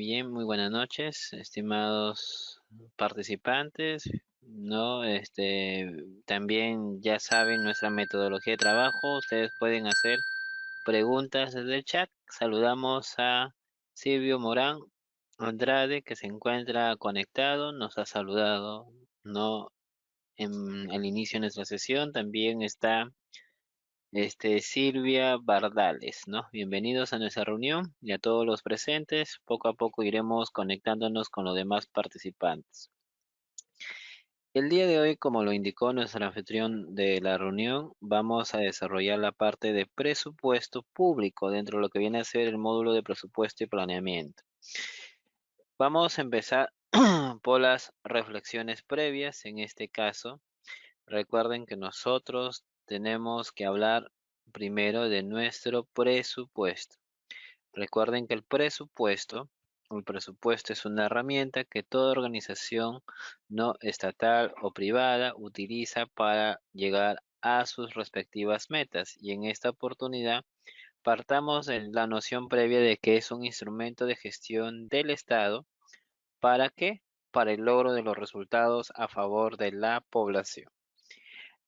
Bien, muy buenas noches, estimados participantes. No, también ya saben nuestra metodología de trabajo. Ustedes pueden hacer preguntas desde el chat. Saludamos a Silvio Morán Andrade, que se encuentra conectado. Nos ha saludado, no, en el inicio de nuestra sesión. También está Silvia Bardales, ¿no? Bienvenidos a nuestra reunión y a todos los presentes. Poco a poco iremos conectándonos con los demás participantes. El día de hoy, como lo indicó nuestro anfitrión de la reunión, vamos a desarrollar la parte de presupuesto público dentro de lo que viene a ser el módulo de presupuesto y planeamiento. Vamos a empezar por las reflexiones previas. En este caso, recuerden que nosotros tenemos que hablar primero de nuestro presupuesto. Recuerden que el presupuesto es una herramienta que toda organización no estatal o privada utiliza para llegar a sus respectivas metas. Y en esta oportunidad partamos de la noción previa de que es un instrumento de gestión del Estado. ¿Para qué? Para el logro de los resultados a favor de la población.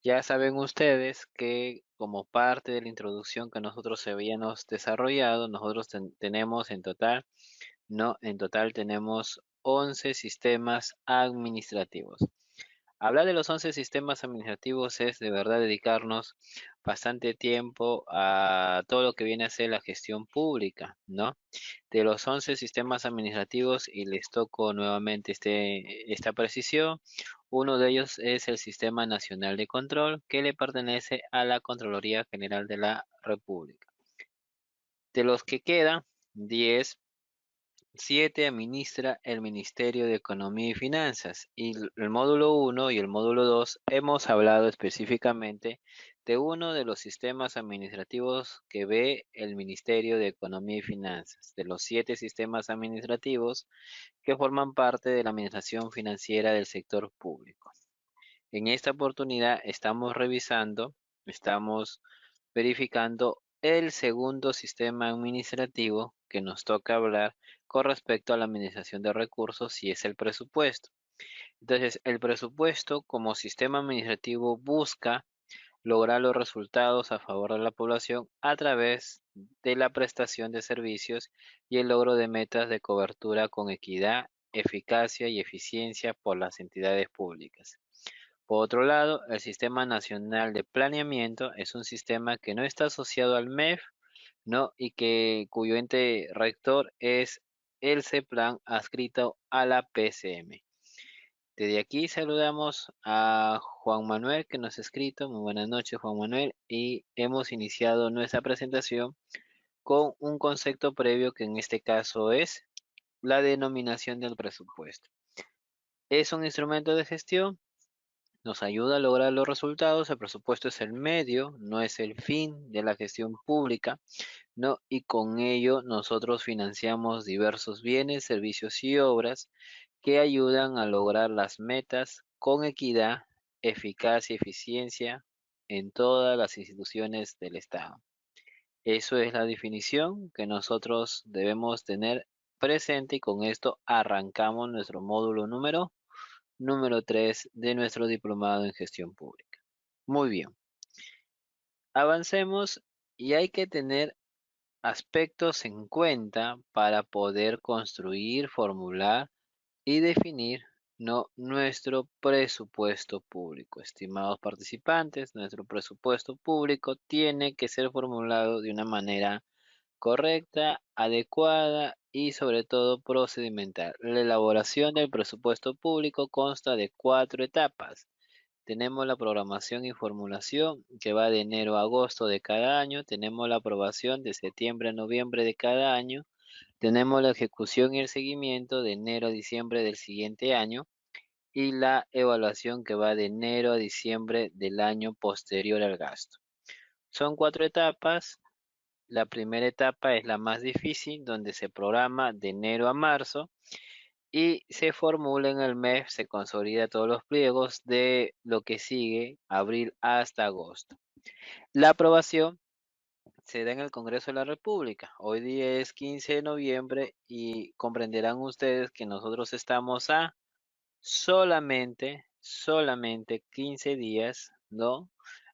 Ya saben ustedes que como parte de la introducción que nosotros habíamos desarrollado, nosotros tenemos en total, no, en total tenemos 11 sistemas administrativos. Hablar de los 11 sistemas administrativos es de verdad dedicarnos bastante tiempo a todo lo que viene a ser la gestión pública, ¿no? De los 11 sistemas administrativos, y les toco nuevamente esta precisión, uno de ellos es el Sistema Nacional de Control, que le pertenece a la Contraloría General de la República. De los que quedan, 10, 7 administra el Ministerio de Economía y Finanzas, y el módulo 1 y el módulo 2 hemos hablado específicamente de uno de los sistemas administrativos que ve el Ministerio de Economía y Finanzas, de los 7 sistemas administrativos que forman parte de la administración financiera del sector público. En esta oportunidad estamos verificando el segundo sistema administrativo que nos toca hablar con respecto a la administración de recursos, y es el presupuesto. Entonces, el presupuesto como sistema administrativo busca lograr los resultados a favor de la población a través de la prestación de servicios y el logro de metas de cobertura con equidad, eficacia y eficiencia por las entidades públicas. Por otro lado, el Sistema Nacional de Planeamiento es un sistema que no está asociado al MEF, ¿no? Y cuyo ente rector es el CEPLAN adscrito a la PCM. Desde aquí saludamos a Juan Manuel, que nos ha escrito. Muy buenas noches, Juan Manuel, y hemos iniciado nuestra presentación con un concepto previo que en este caso es la denominación del presupuesto. Es un instrumento de gestión, nos ayuda a lograr los resultados. El presupuesto es el medio, no es el fin de la gestión pública, ¿no? Y con ello nosotros financiamos diversos bienes, servicios y obras que ayudan a lograr las metas con equidad, eficacia y eficiencia en todas las instituciones del Estado. Eso es la definición que nosotros debemos tener presente, y con esto arrancamos nuestro módulo número 3 de nuestro diplomado en gestión pública. Muy bien, avancemos, y hay que tener aspectos en cuenta para poder construir, formular y definir, ¿no?, nuestro presupuesto público. Estimados participantes, nuestro presupuesto público tiene que ser formulado de una manera correcta, adecuada y sobre todo procedimental. La elaboración del presupuesto público consta de 4 etapas. Tenemos la programación y formulación, que va de enero a agosto de cada año. Tenemos la aprobación de septiembre a noviembre de cada año. Tenemos la ejecución y el seguimiento de enero a diciembre del siguiente año. Y la evaluación, que va de enero a diciembre del año posterior al gasto. Son 4 etapas. La primera etapa es la más difícil, donde se programa de enero a marzo y se formula en el mes, se consolida todos los pliegos de lo que sigue, abril hasta agosto. La aprobación se da en el Congreso de la República. Hoy día es 15 de noviembre y comprenderán ustedes que nosotros estamos a solamente 15 días, ¿no?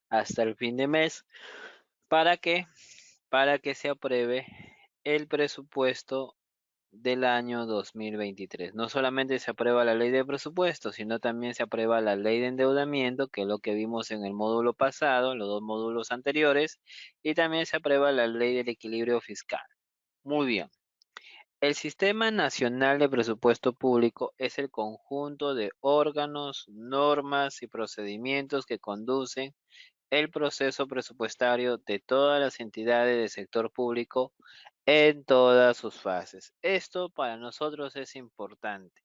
Hasta el fin de mes. ¿Para qué? Para que se apruebe el presupuesto del año 2023. No solamente se aprueba la ley de presupuesto, sino también se aprueba la ley de endeudamiento, que es lo que vimos en el módulo pasado, en los dos módulos anteriores, y también se aprueba la ley del equilibrio fiscal. Muy bien. El Sistema Nacional de Presupuesto Público es el conjunto de órganos, normas y procedimientos que conducen el proceso presupuestario de todas las entidades del sector público en todas sus fases. Esto para nosotros es importante.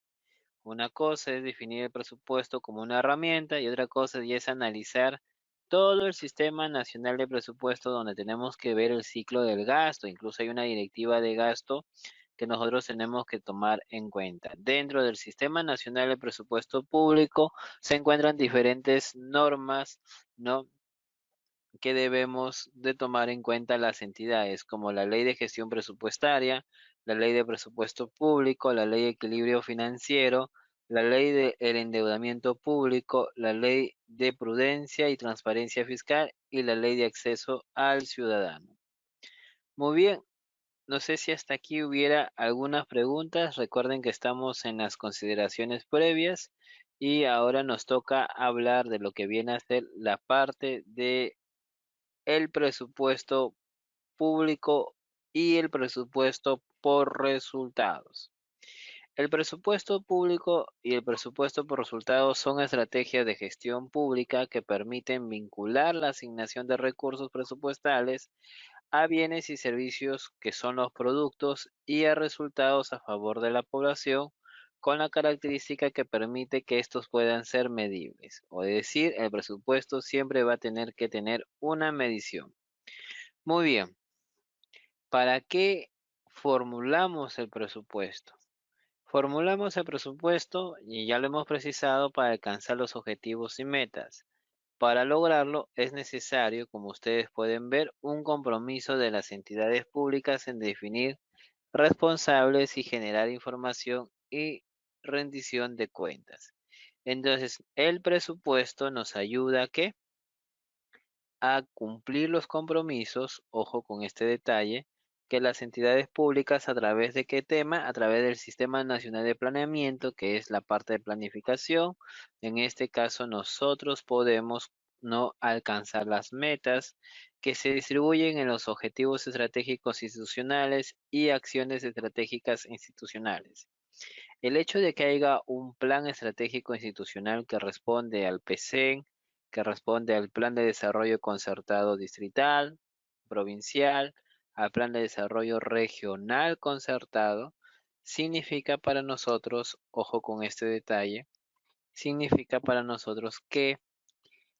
Una cosa es definir el presupuesto como una herramienta y otra cosa ya es analizar todo el Sistema Nacional de Presupuesto donde tenemos que ver el ciclo del gasto. Incluso hay una directiva de gasto que nosotros tenemos que tomar en cuenta. Dentro del Sistema Nacional de Presupuesto Público se encuentran diferentes normas, ¿no?, que debemos de tomar en cuenta las entidades, como la Ley de Gestión Presupuestaria, la Ley de Presupuesto Público, la Ley de Equilibrio Financiero, la Ley del Endeudamiento Público, la Ley de Prudencia y Transparencia Fiscal y la Ley de Acceso al Ciudadano. Muy bien, no sé si hasta aquí hubiera algunas preguntas. Recuerden que estamos en las consideraciones previas y ahora nos toca hablar de lo que viene a ser la parte de el presupuesto público y el presupuesto por resultados. El presupuesto público y el presupuesto por resultados son estrategias de gestión pública que permiten vincular la asignación de recursos presupuestales a bienes y servicios que son los productos y a resultados a favor de la población, con la característica que permite que estos puedan ser medibles. O decir, el presupuesto siempre va a tener que tener una medición. Muy bien, ¿para qué formulamos el presupuesto? Formulamos el presupuesto y ya lo hemos precisado para alcanzar los objetivos y metas. Para lograrlo es necesario, como ustedes pueden ver, un compromiso de las entidades públicas en definir responsables y generar información y rendición de cuentas. Entonces, el presupuesto nos ayuda a cumplir los compromisos, ojo con este detalle, que las entidades públicas a través de qué tema, a través del Sistema Nacional de Planeamiento, que es la parte de planificación. En este caso nosotros podemos no alcanzar las metas que se distribuyen en los objetivos estratégicos institucionales y acciones estratégicas institucionales. El hecho de que haya un plan estratégico institucional que responde al PCN, que responde al Plan de Desarrollo Concertado Distrital, Provincial, al Plan de Desarrollo Regional Concertado, significa para nosotros, ojo con este detalle, significa para nosotros que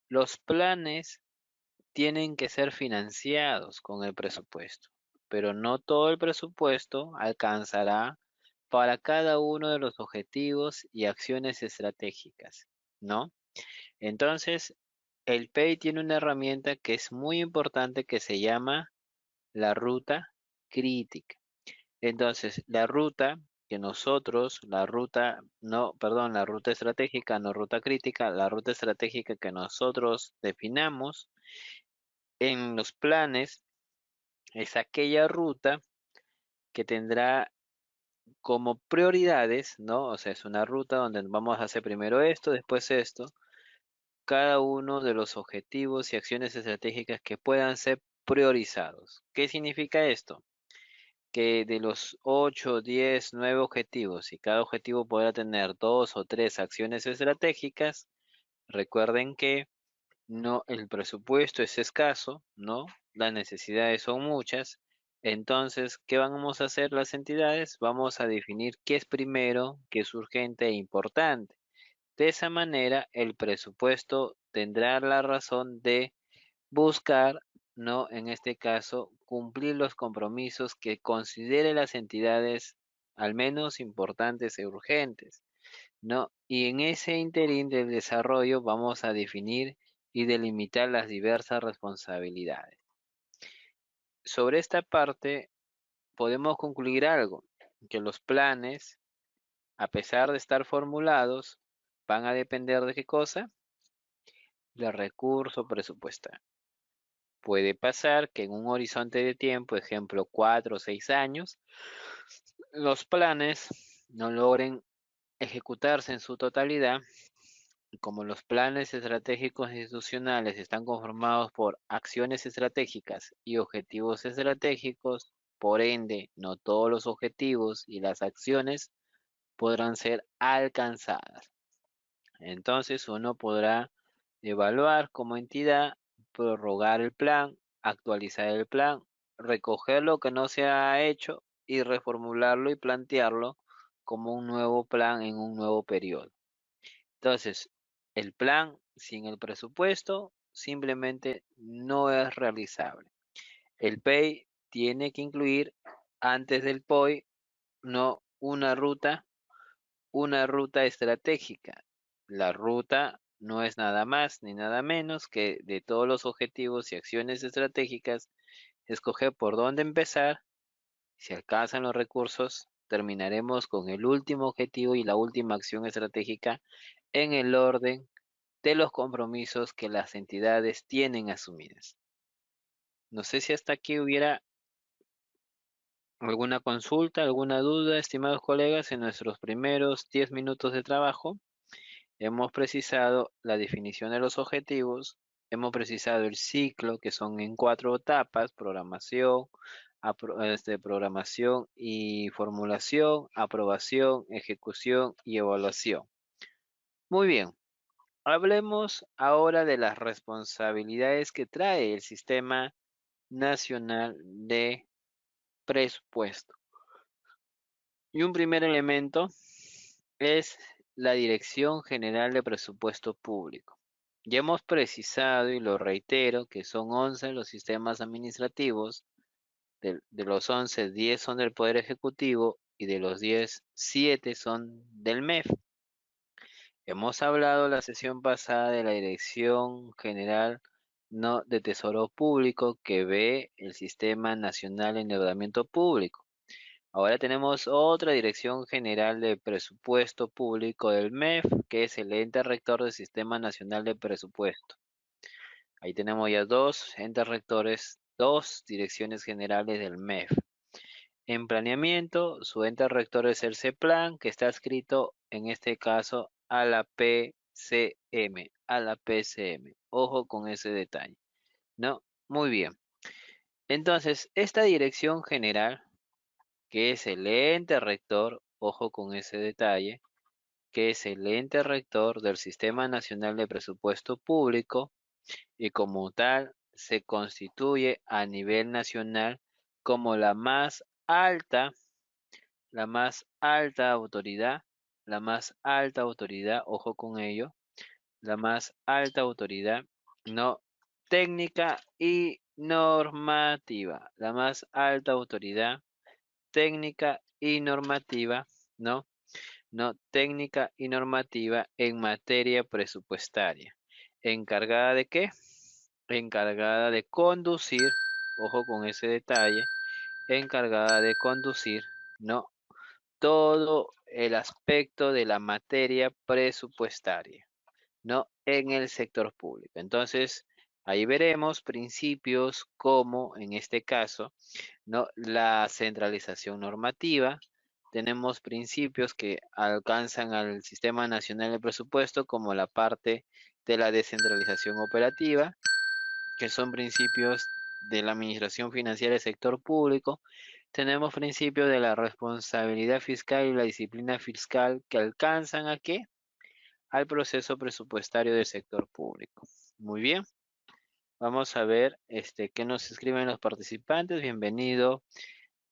los planes tienen que ser financiados con el presupuesto, pero no todo el presupuesto alcanzará para cada uno de los objetivos y acciones estratégicas, ¿no? Entonces, el PEI tiene una herramienta que es muy importante que se llama la ruta crítica. Entonces, la ruta que nosotros, la ruta, no, perdón, la ruta estratégica, no ruta crítica, la ruta estratégica que nosotros definamos en los planes es aquella ruta que tendrá como prioridades, ¿no? O sea, es una ruta donde vamos a hacer primero esto, después esto, cada uno de los objetivos y acciones estratégicas que puedan ser priorizados. ¿Qué significa esto? Que de los 8, 10, 9 objetivos, y cada objetivo podrá tener dos o tres acciones estratégicas, recuerden que no, el presupuesto es escaso, ¿no? Las necesidades son muchas. Entonces, ¿qué vamos a hacer las entidades? Vamos a definir qué es primero, qué es urgente e importante. De esa manera, el presupuesto tendrá la razón de buscar, ¿no? En este caso, cumplir los compromisos que considere las entidades al menos importantes e urgentes, ¿no? Y en ese interín del desarrollo vamos a definir y delimitar las diversas responsabilidades. sobre esta parte podemos concluir algo, que los planes, a pesar de estar formulados, van a depender de qué cosa, del recurso presupuestal. Puede pasar que en un horizonte de tiempo, ejemplo 4 o 6 años, los planes no logren ejecutarse en su totalidad. Como los planes estratégicos institucionales están conformados por acciones estratégicas y objetivos estratégicos, por ende, no todos los objetivos y las acciones podrán ser alcanzadas. Entonces, uno podrá evaluar como entidad, prorrogar el plan, actualizar el plan, recoger lo que no se ha hecho y reformularlo y plantearlo como un nuevo plan en un nuevo periodo. Entonces, el plan sin el presupuesto simplemente no es realizable. El PEI tiene que incluir antes del POI no una ruta estratégica. La ruta no es nada más ni nada menos que de todos los objetivos y acciones estratégicas, escoger por dónde empezar. Si alcanzan los recursos, terminaremos con el último objetivo y la última acción estratégica en el orden de los compromisos que las entidades tienen asumidas. No sé si hasta aquí hubiera alguna consulta, alguna duda, estimados colegas, en nuestros primeros 10 minutos de trabajo. Hemos precisado la definición de los objetivos, hemos precisado el ciclo, que son en 4 etapas: programación, programación y formulación, aprobación, ejecución y evaluación. Muy bien, hablemos ahora de las responsabilidades que trae el Sistema Nacional de Presupuesto. Y un primer elemento es la Dirección General de Presupuesto Público. Ya hemos precisado, y lo reitero, que son 11 los sistemas administrativos. De los 11, 10 son del Poder Ejecutivo y de los 10, 7 son del MEF. Hemos hablado la sesión pasada de la Dirección General no de Tesoro Público, que ve el Sistema Nacional de Endeudamiento Público. Ahora tenemos otra Dirección General de Presupuesto Público del MEF, que es el ente rector del Sistema Nacional de Presupuesto. Ahí tenemos ya dos entes rectores, dos direcciones generales del MEF. En planeamiento, su ente rector es el CEPLAN, que está escrito en este caso a la PCM, a la PCM. Ojo con ese detalle, ¿no? Muy bien. Entonces, esta dirección general, que es el ente rector, ojo con ese detalle, que es el ente rector del Sistema Nacional de Presupuesto Público y como tal se constituye a nivel nacional como la más alta autoridad, ojo con ello, la más alta autoridad, no técnica y normativa, la más alta autoridad técnica y normativa, ¿no? No técnica y normativa en materia presupuestaria. ¿Encargada de qué? Encargada de conducir, ojo con ese detalle, encargada de conducir, ¿no? Todo el aspecto de la materia presupuestaria, ¿no? En el sector público. Entonces, ahí veremos principios como, en este caso, ¿no? La centralización normativa. Tenemos principios que alcanzan al Sistema Nacional de Presupuesto como la parte de la descentralización operativa, que son principios de la administración financiera del sector público. Tenemos principios de la responsabilidad fiscal y la disciplina fiscal que alcanzan ¿a qué? Al proceso presupuestario del sector público. Muy bien, vamos a ver qué nos escriben los participantes. Bienvenido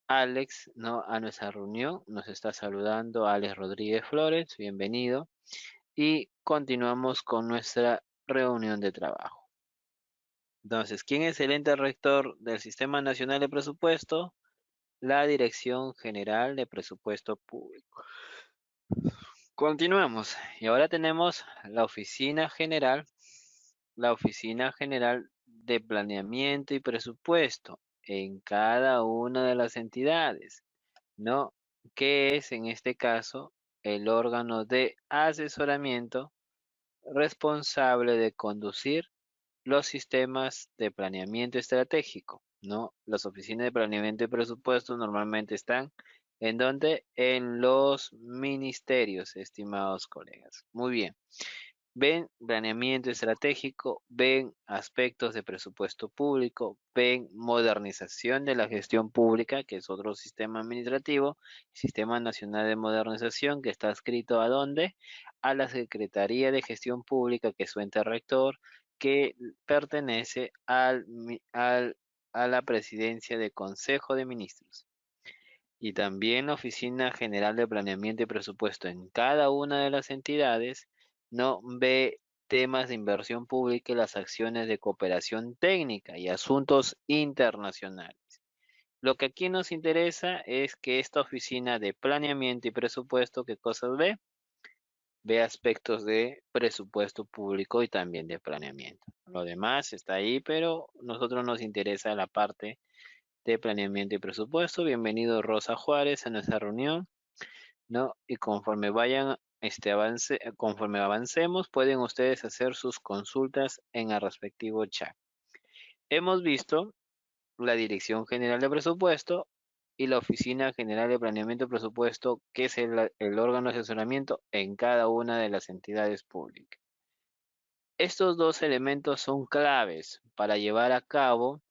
Alex, ¿no? A nuestra reunión. Nos está saludando Alex Rodríguez Flores. Bienvenido. Y continuamos con nuestra reunión de trabajo. Entonces, ¿quién es el ente rector del Sistema Nacional de Presupuesto? La Dirección General de Presupuesto Público. Continuamos. Y ahora tenemos la Oficina General de Planeamiento y Presupuesto. en cada una de las entidades, ¿no? Que es en este caso el órgano de asesoramiento responsable de conducir los sistemas de planeamiento estratégico, ¿no? Las oficinas de planeamiento y presupuesto normalmente están en donde en los ministerios, estimados colegas. Muy bien. Ven planeamiento estratégico, ven aspectos de presupuesto público, ven modernización de la gestión pública, que es otro sistema administrativo, Sistema Nacional de Modernización, que está adscrito ¿a dónde? A la Secretaría de Gestión Pública, que es su ente rector, que pertenece a la presidencia del Consejo de Ministros. Y también la Oficina General de Planeamiento y Presupuesto en cada una de las entidades no ve temas de inversión pública y las acciones de cooperación técnica y asuntos internacionales. Lo que aquí nos interesa es que esta oficina de planeamiento y presupuesto, ¿qué cosas ve? Ve aspectos de presupuesto público y también de planeamiento. Lo demás está ahí, pero nosotros nos interesa la parte de planeamiento y presupuesto. Bienvenido Rosa Juárez a nuestra reunión, ¿no? Y conforme vayan conforme avancemos, pueden ustedes hacer sus consultas en el respectivo chat. Hemos visto la Dirección General de Presupuesto y la Oficina General de Planeamiento y Presupuesto, que es el órgano de asesoramiento en cada una de las entidades públicas. Estos dos elementos son claves para llevar a cabo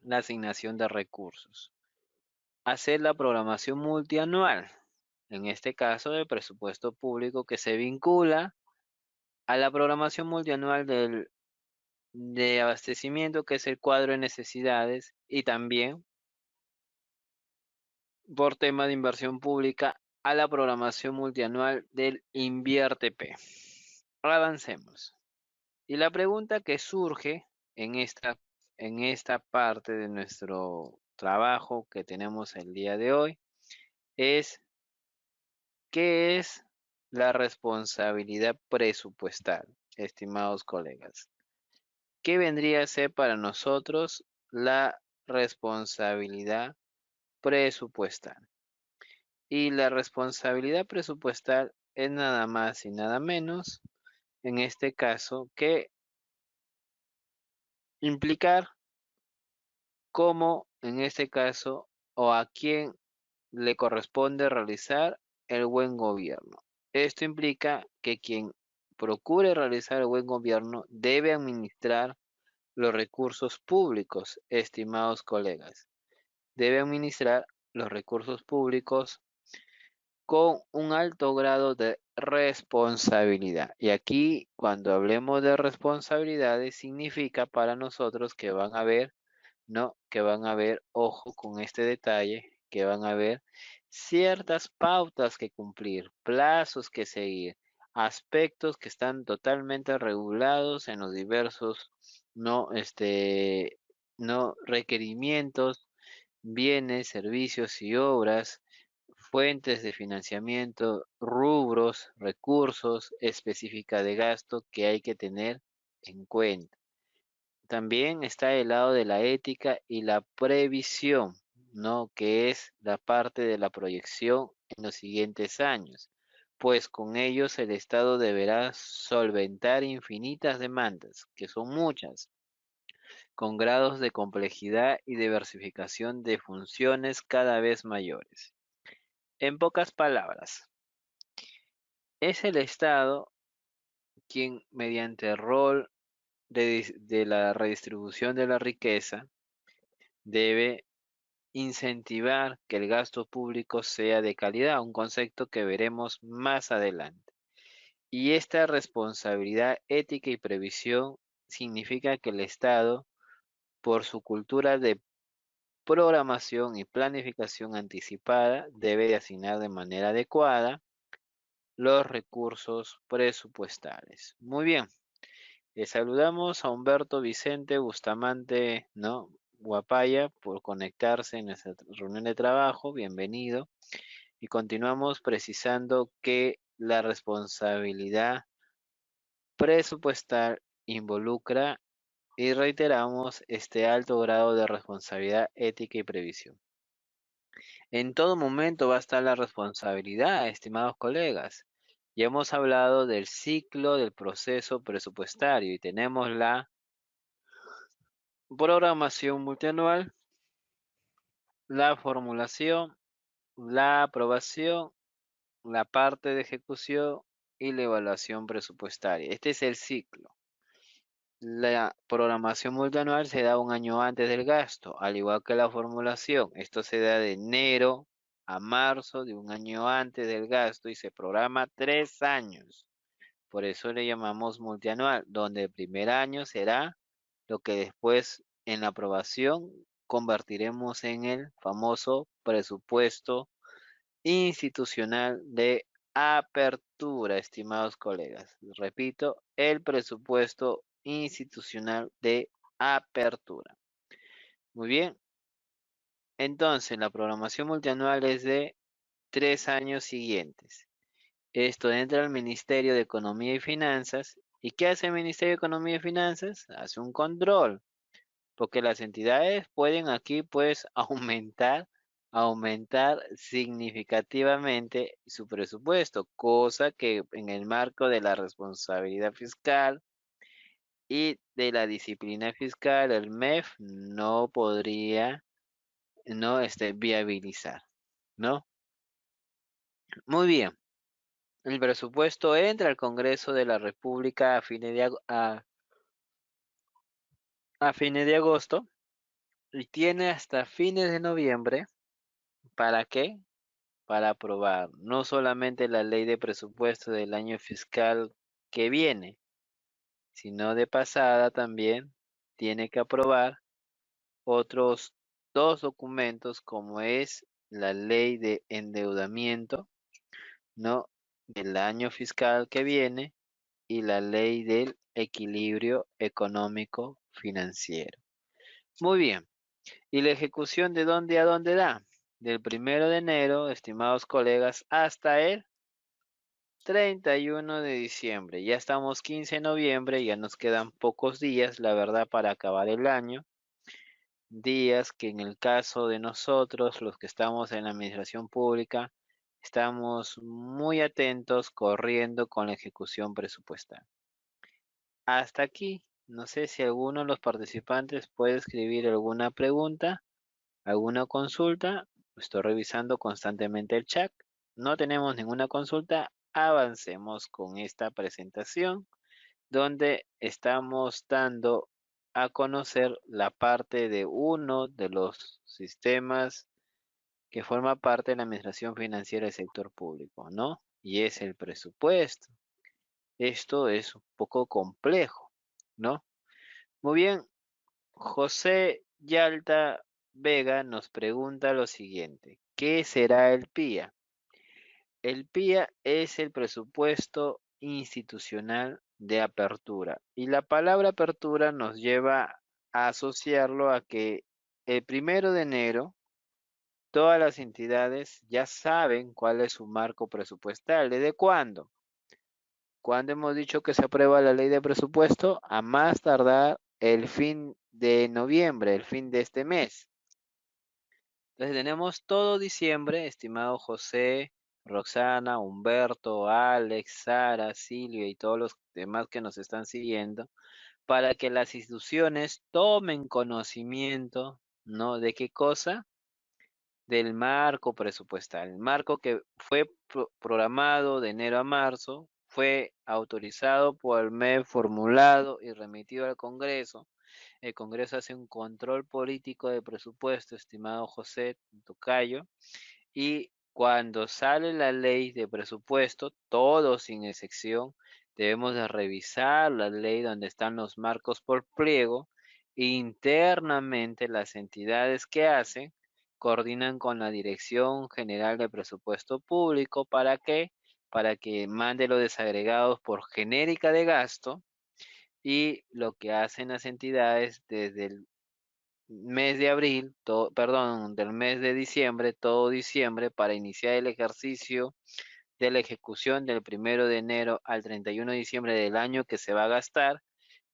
la asignación de recursos. Hacer la programación multianual, en este caso del presupuesto público que se vincula a la programación multianual de abastecimiento, que es el cuadro de necesidades, y también por tema de inversión pública a la programación multianual del InviérteP. Avancemos. Y la pregunta que surge en esta parte de nuestro trabajo que tenemos el día de hoy es: ¿qué es la responsabilidad presupuestal, estimados colegas? ¿Qué vendría a ser para nosotros la responsabilidad presupuestal? Y la responsabilidad presupuestal es nada más y nada menos, en este caso, que implicar cómo, en este caso, o a quién le corresponde realizar el buen gobierno. Esto implica que quien procure realizar el buen gobierno debe administrar los recursos públicos, estimados colegas. Debe administrar los recursos públicos con un alto grado de responsabilidad. Y aquí, cuando hablemos de responsabilidades, significa para nosotros que van a haber, ¿no? Que van a haber, ojo con este detalle, que van a haber ciertas pautas que cumplir, plazos que seguir, aspectos que están totalmente regulados en los diversos, no, no requerimientos, bienes, servicios y obras, fuentes de financiamiento, rubros, recursos, específica de gasto que hay que tener en cuenta. También está el lado de la ética y la previsión, ¿no? Que es la parte de la proyección en los siguientes años, pues con ellos el Estado deberá solventar infinitas demandas, que son muchas, con grados de complejidad y diversificación de funciones cada vez mayores. En pocas palabras, es el Estado quien, mediante el rol de la redistribución de la riqueza, debe incentivar que el gasto público sea de calidad, un concepto que veremos más adelante. Y esta responsabilidad ética y previsión significa que el Estado, por su cultura de programación y planificación anticipada, debe de asignar de manera adecuada los recursos presupuestales. Muy bien, saludamos a Humberto Vicente Bustamante, ¿no? Guapaya, por conectarse en nuestra reunión de trabajo. Bienvenido. Y continuamos precisando que la responsabilidad presupuestal involucra y reiteramos este alto grado de responsabilidad ética y previsión. En todo momento va a estar la responsabilidad, estimados colegas. Ya hemos hablado del ciclo del proceso presupuestario y tenemos la programación multianual, la formulación, la aprobación, la parte de ejecución y la evaluación presupuestaria. Este es el ciclo. La programación multianual se da un año antes del gasto, al igual que la formulación. Esto se da de enero a marzo de un año antes del gasto y se programa 3 años. Por eso le llamamos multianual, donde el primer año será lo que después en la aprobación convertiremos en el famoso presupuesto institucional de apertura, estimados colegas. Repito, el presupuesto institucional de apertura. Muy bien, entonces la programación multianual es de 3 años siguientes. Esto entra al Ministerio de Economía y Finanzas. ¿Y qué hace el Ministerio de Economía y Finanzas? Hace un control, porque las entidades pueden aquí pues aumentar significativamente su presupuesto, cosa que en el marco de la responsabilidad fiscal y de la disciplina fiscal, el MEF no podría no viabilizar, ¿no? Muy bien. El presupuesto entra al Congreso de la República a fines de agosto y tiene hasta fines de noviembre. ¿Para qué? Para aprobar no solamente la ley de presupuesto del año fiscal que viene, sino de pasada también tiene que aprobar otros dos documentos como es la ley de endeudamiento, ¿no? Del año fiscal que viene y la ley del equilibrio económico financiero. Muy bien. ¿Y la ejecución de dónde a dónde da? Del 1 de enero, estimados colegas, hasta el 31 de diciembre. Ya estamos 15 de noviembre, ya nos quedan pocos días, la verdad, para acabar el año. Días que en el caso de nosotros, los que estamos en la administración pública, estamos muy atentos, corriendo con la ejecución presupuestal. Hasta aquí, no sé si alguno de los participantes puede escribir alguna pregunta, alguna consulta. Estoy revisando constantemente el chat. No tenemos ninguna consulta. Avancemos con esta presentación donde estamos dando a conocer la parte de uno de los sistemas que forma parte de la administración financiera del sector público, ¿no? Y es el presupuesto. Esto es un poco complejo, ¿no? Muy bien, José Yalta Vega nos pregunta lo siguiente: ¿qué será el PIA? El PIA es el presupuesto institucional de apertura y la palabra apertura nos lleva a asociarlo a que el 1 de enero todas las entidades ya saben cuál es su marco presupuestal. ¿Desde cuándo? Cuando hemos dicho que se aprueba la ley de presupuesto, a más tardar el fin de noviembre, el fin de este mes. Entonces tenemos todo diciembre, estimado José, Roxana, Humberto, Alex, Sara, Silvia y todos los demás que nos están siguiendo, para que las instituciones tomen conocimiento, ¿no? ¿De qué cosa? Del marco presupuestal. El marco que fue programado de enero a marzo, fue autorizado por el MEF, formulado y remitido al Congreso. El Congreso hace un control político de presupuesto, estimado José Tocayo, y cuando sale la ley de presupuesto, todos sin excepción, debemos de revisar la ley donde están los marcos por pliego. Internamente las entidades que hacen coordinan con la Dirección General de Presupuesto Público. ¿Para qué? Para que mande los desagregados por genérica de gasto, y lo que hacen las entidades desde el mes de abril, perdón, del mes de diciembre, todo diciembre, para iniciar el ejercicio de la ejecución del 1 de enero al 31 de diciembre del año que se va a gastar,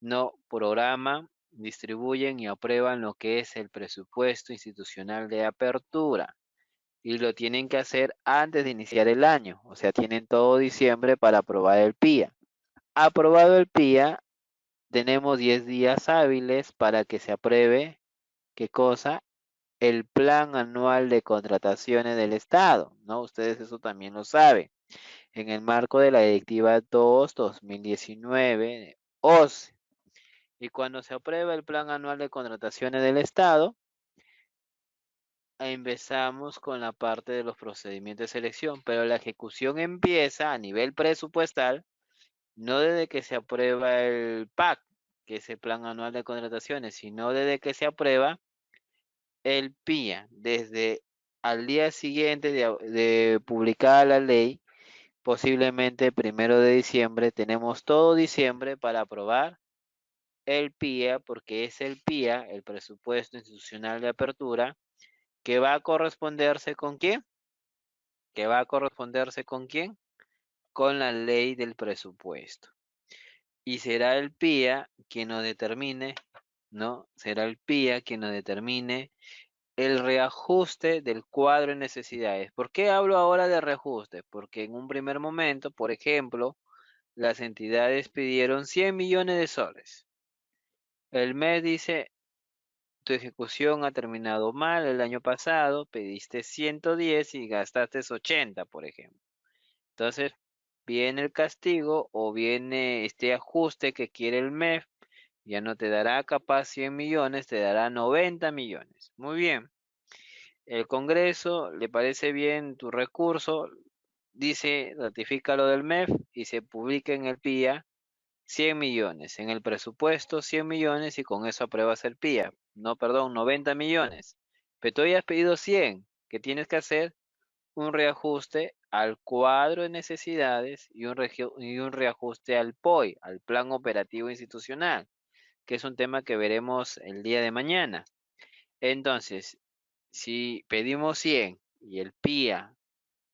no programa distribuyen y aprueban lo que es el presupuesto institucional de apertura y lo tienen que hacer antes de iniciar el año, o sea, tienen todo diciembre para aprobar el PIA. Aprobado el PIA, tenemos 10 días hábiles para que se apruebe, ¿qué cosa? El plan anual de contrataciones del Estado, ¿no? Ustedes eso también lo saben. En el marco de la Directiva 2/2019, OSCE. Y cuando se aprueba el plan anual de contrataciones del Estado, empezamos con la parte de los procedimientos de selección, pero la ejecución empieza a nivel presupuestal, no desde que se aprueba el PAC, que es el plan anual de contrataciones, sino desde que se aprueba el PIA, desde al día siguiente de publicada la ley, posiblemente 1 de diciembre, tenemos todo diciembre para aprobar el PIA, porque es el PIA, el presupuesto institucional de apertura, que va a corresponderse con quién, que va a corresponderse con quién, con la ley del presupuesto. Y será el PIA quien nos determine, ¿no? Será el PIA quien nos determine el reajuste del cuadro de necesidades. ¿Por qué hablo ahora de reajuste? Porque en un primer momento, por ejemplo, las entidades pidieron 100 millones de soles. El mes dice, tu ejecución ha terminado mal el año pasado, pediste 110 y gastaste 80, por ejemplo. Entonces, viene el castigo o viene este ajuste que quiere el MEF, ya no te dará capaz 100 millones, te dará 90 millones. Muy bien. El Congreso le parece bien tu recurso, dice, ratifica lo del MEF y se publica en el PIA 100 millones. En el presupuesto 100 millones y con eso apruebas el PIA. No, perdón, 90 millones. Pero tú ya has pedido 100. ¿Qué tienes que hacer? Un reajuste al cuadro de necesidades y un reajuste al POI, al Plan Operativo Institucional, que es un tema que veremos el día de mañana. Entonces, si pedimos 100 y el PIA,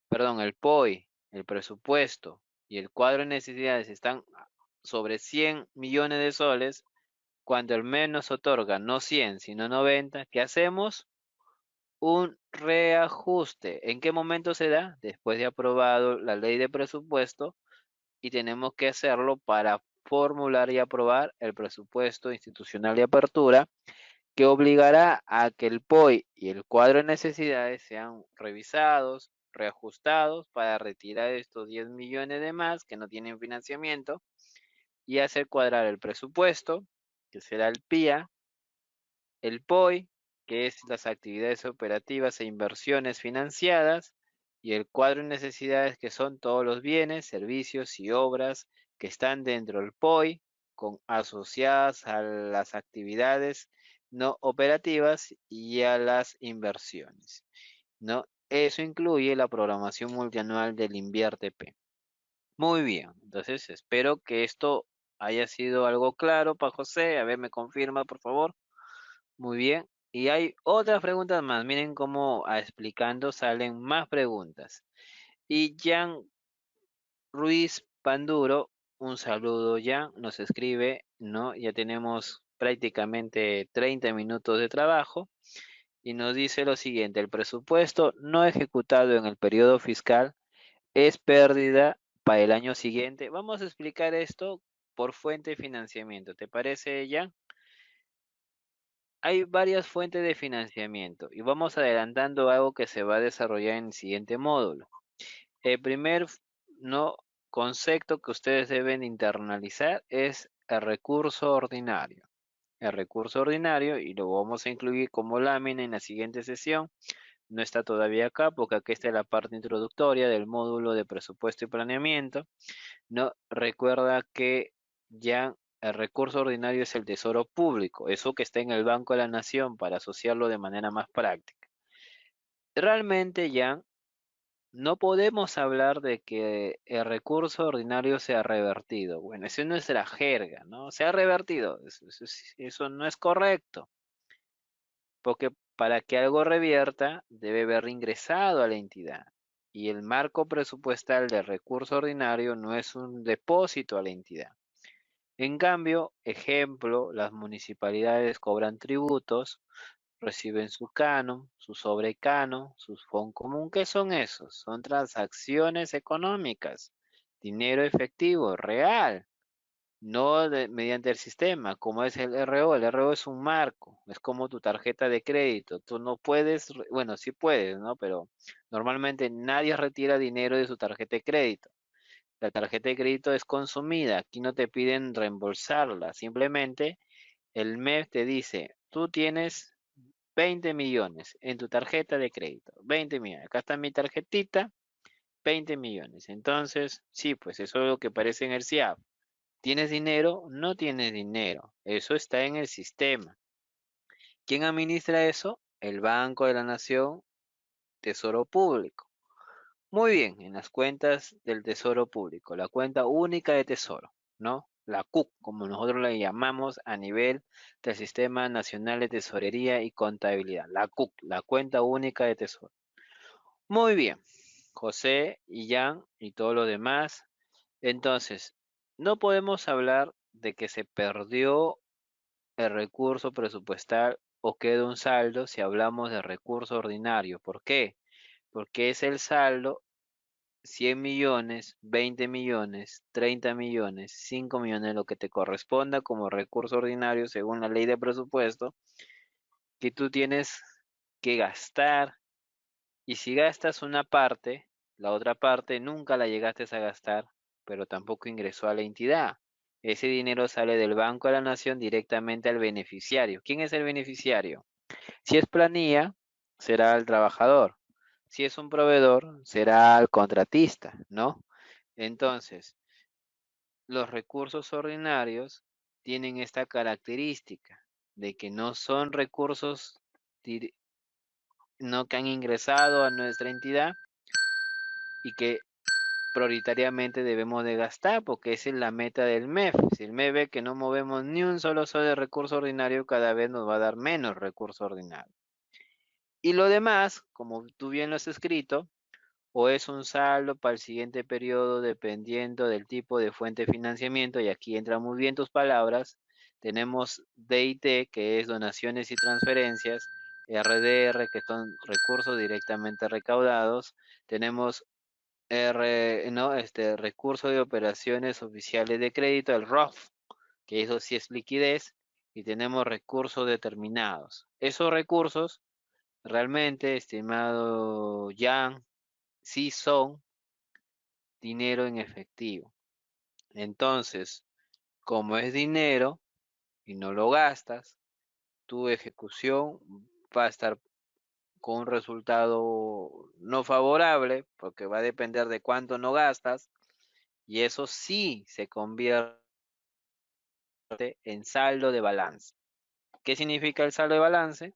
perdón, el POI, el presupuesto y el cuadro de necesidades están sobre 100 millones de soles, cuando el MES nos otorga no 100, sino 90, ¿qué hacemos? Un reajuste. ¿En qué momento se da? Después de aprobado la ley de presupuesto y tenemos que hacerlo para formular y aprobar el presupuesto institucional de apertura que obligará a que el POI y el cuadro de necesidades sean revisados, reajustados para retirar estos 10 millones de más que no tienen financiamiento y hacer cuadrar el presupuesto, que será el PIA, el POI, que es las actividades operativas e inversiones financiadas, y el cuadro de necesidades, que son todos los bienes, servicios y obras que están dentro del POI, asociadas a las actividades no operativas y a las inversiones, ¿no? Eso incluye la programación multianual del InviérteP. Muy bien, entonces espero que esto haya sido algo claro para José. A ver, me confirma, por favor. Muy bien. Y hay otras preguntas más. Miren cómo explicando salen más preguntas. Y Jan Ruiz Panduro, un saludo Jan, nos escribe, ¿no? Ya tenemos prácticamente 30 minutos de trabajo y nos dice lo siguiente: el presupuesto no ejecutado en el periodo fiscal es pérdida para el año siguiente. Vamos a explicar esto por fuente de financiamiento. ¿Te parece, Jan? Hay varias fuentes de financiamiento y vamos adelantando algo que se va a desarrollar en el siguiente módulo. El primer no concepto que ustedes deben internalizar es el recurso ordinario. El recurso ordinario, y lo vamos a incluir como lámina en la siguiente sesión, no está todavía acá porque aquí está la parte introductoria del módulo de presupuesto y planeamiento. No, recuerda que ya el recurso ordinario es el tesoro público, eso que está en el Banco de la Nación para asociarlo de manera más práctica. Realmente ya no podemos hablar de que el recurso ordinario sea revertido. Bueno, eso no es la jerga, ¿no? Se ha revertido. Eso no es correcto, porque para que algo revierta debe haber ingresado a la entidad. Y el marco presupuestal del recurso ordinario no es un depósito a la entidad. En cambio, ejemplo, las municipalidades cobran tributos, reciben su canon, su sobrecanon, sus fondos común. ¿Qué son esos? Son transacciones económicas, dinero efectivo, real, no mediante el sistema, como es el RO. El RO es un marco, es como tu tarjeta de crédito. Tú no puedes, bueno, sí puedes, ¿no? Pero normalmente nadie retira dinero de su tarjeta de crédito. La tarjeta de crédito es consumida, aquí no te piden reembolsarla, simplemente el MEF te dice, tú tienes 20 millones en tu tarjeta de crédito, 20 millones, acá está mi tarjetita, 20 millones. Entonces, sí, pues eso es lo que aparece en el CIAP. ¿Tienes dinero? No tienes dinero. Eso está en el sistema. ¿Quién administra eso? El Banco de la Nación, Tesoro Público. Muy bien, en las cuentas del Tesoro Público, la cuenta única de tesoro, ¿no? La CUC, como nosotros la llamamos a nivel del Sistema Nacional de Tesorería y Contabilidad. La CUC, la cuenta única de tesoro. Muy bien, José y Jan y todos los demás. Entonces, no podemos hablar de que se perdió el recurso presupuestal o queda un saldo si hablamos de recurso ordinario. ¿Por qué? Porque es el saldo 100 millones, 20 millones, 30 millones, 5 millones, lo que te corresponda como recurso ordinario según la ley de presupuesto que tú tienes que gastar. Y si gastas una parte, la otra parte nunca la llegaste a gastar, pero tampoco ingresó a la entidad. Ese dinero sale del Banco de la Nación directamente al beneficiario. ¿Quién es el beneficiario? Si es planilla, será el trabajador. Si es un proveedor, será el contratista, ¿no? Entonces, los recursos ordinarios tienen esta característica de que no son recursos no que han ingresado a nuestra entidad y que prioritariamente debemos de gastar porque esa es la meta del MEF. Si el MEF ve que no movemos ni un solo sol de recurso ordinario, cada vez nos va a dar menos recurso ordinario. Y lo demás, como tú bien lo has escrito, o es un saldo para el siguiente periodo dependiendo del tipo de fuente de financiamiento, y aquí entran muy bien tus palabras. Tenemos DIT, que es donaciones y transferencias, RDR, que son recursos directamente recaudados. Tenemos ¿no? Recurso de operaciones oficiales de crédito, el ROF, que eso sí es liquidez, y tenemos recursos determinados. Esos recursos realmente, estimado Jan, sí son dinero en efectivo. Entonces, como es dinero y no lo gastas, tu ejecución va a estar con un resultado no favorable, porque va a depender de cuánto no gastas, y eso sí se convierte en saldo de balance. ¿Qué significa el saldo de balance?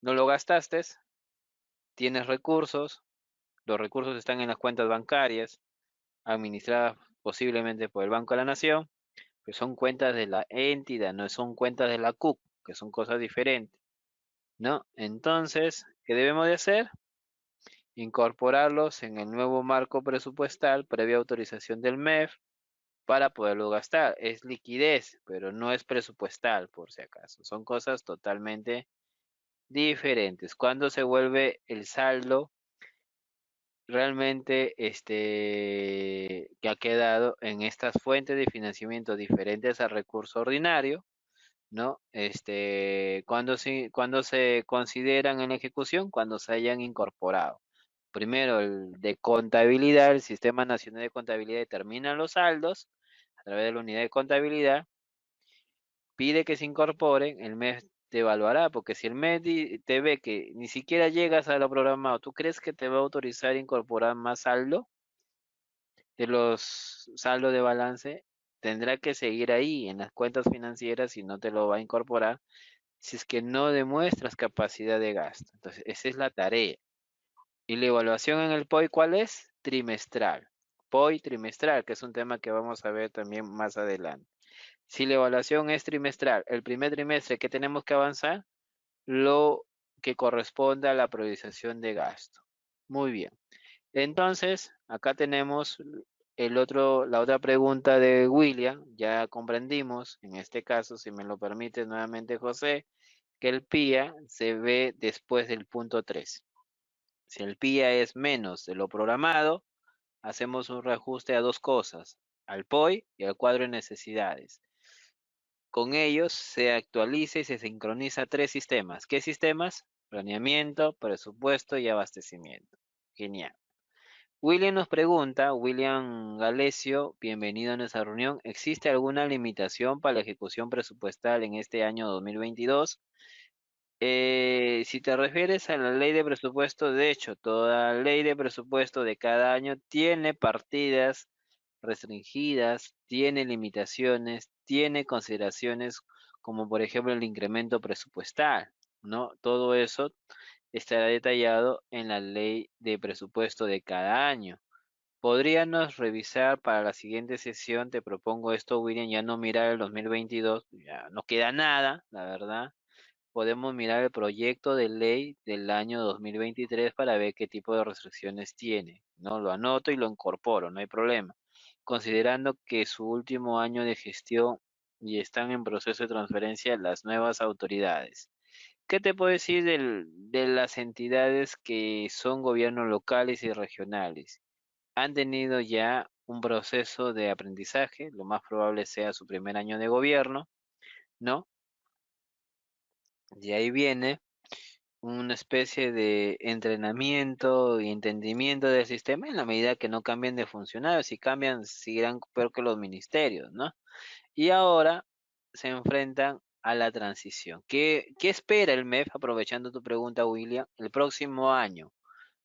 No lo gastaste, tienes recursos, los recursos están en las cuentas bancarias, administradas posiblemente por el Banco de la Nación, que son cuentas de la entidad, no son cuentas de la CUC, que son cosas diferentes, ¿no? Entonces, ¿qué debemos de hacer? Incorporarlos en el nuevo marco presupuestal previa autorización del MEF para poderlo gastar. Es liquidez, pero no es presupuestal, por si acaso. Son cosas totalmente diferentes. Cuando se vuelve el saldo realmente que ha quedado en estas fuentes de financiamiento diferentes al recurso ordinario, ¿no? Cuando se consideran en ejecución, cuando se hayan incorporado. Primero, el de contabilidad, el Sistema Nacional de Contabilidad determina los saldos a través de la unidad de contabilidad, pide que se incorporen, el mes te evaluará, porque si el mes te ve que ni siquiera llegas a lo programado, ¿tú crees que te va a autorizar a incorporar más saldo de los saldos de balance? Tendrá que seguir ahí en las cuentas financieras y no te lo va a incorporar si es que no demuestras capacidad de gasto. Entonces, esa es la tarea. Y la evaluación en el POI, ¿cuál es? Trimestral. POI trimestral, que es un tema que vamos a ver también más adelante. Si la evaluación es trimestral, el primer trimestre, ¿qué tenemos que avanzar? Lo que corresponde a la priorización de gasto. Muy bien. Entonces, acá tenemos la otra pregunta de William, ya comprendimos, en este caso, si me lo permite nuevamente José, que el PIA se ve después del punto 3. Si el PIA es menos de lo programado, hacemos un reajuste a dos cosas, al POI y al cuadro de necesidades. Con ellos se actualiza y se sincroniza tres sistemas. ¿Qué sistemas? Planeamiento, presupuesto y abastecimiento. Genial. William nos pregunta, William Galesio, bienvenido a nuestra reunión. ¿Existe alguna limitación para la ejecución presupuestal en este año 2022? Si te refieres a la ley de presupuesto, de hecho, toda ley de presupuesto de cada año tiene partidas restringidas, tiene limitaciones, tiene consideraciones como por ejemplo el incremento presupuestal, ¿no? Todo eso estará detallado en la ley de presupuesto de cada año. Podríamos revisar para la siguiente sesión, te propongo esto, William, ya no mirar el 2022, ya no queda nada, la verdad. Podemos mirar el proyecto de ley del año 2023 para ver qué tipo de restricciones tiene, ¿no? Lo anoto y lo incorporo, no hay problema. Considerando que su último año de gestión y están en proceso de transferencia las nuevas autoridades. ¿Qué te puedo decir de las entidades que son gobiernos locales y regionales? Han tenido ya un proceso de aprendizaje, lo más probable sea su primer año de gobierno, ¿no? De ahí viene una especie de entrenamiento y entendimiento del sistema en la medida que no cambien de funcionarios. Si cambian, seguirán peor que los ministerios, ¿no? Y ahora se enfrentan a la transición. ¿Qué espera el MEF, aprovechando tu pregunta, William, el próximo año?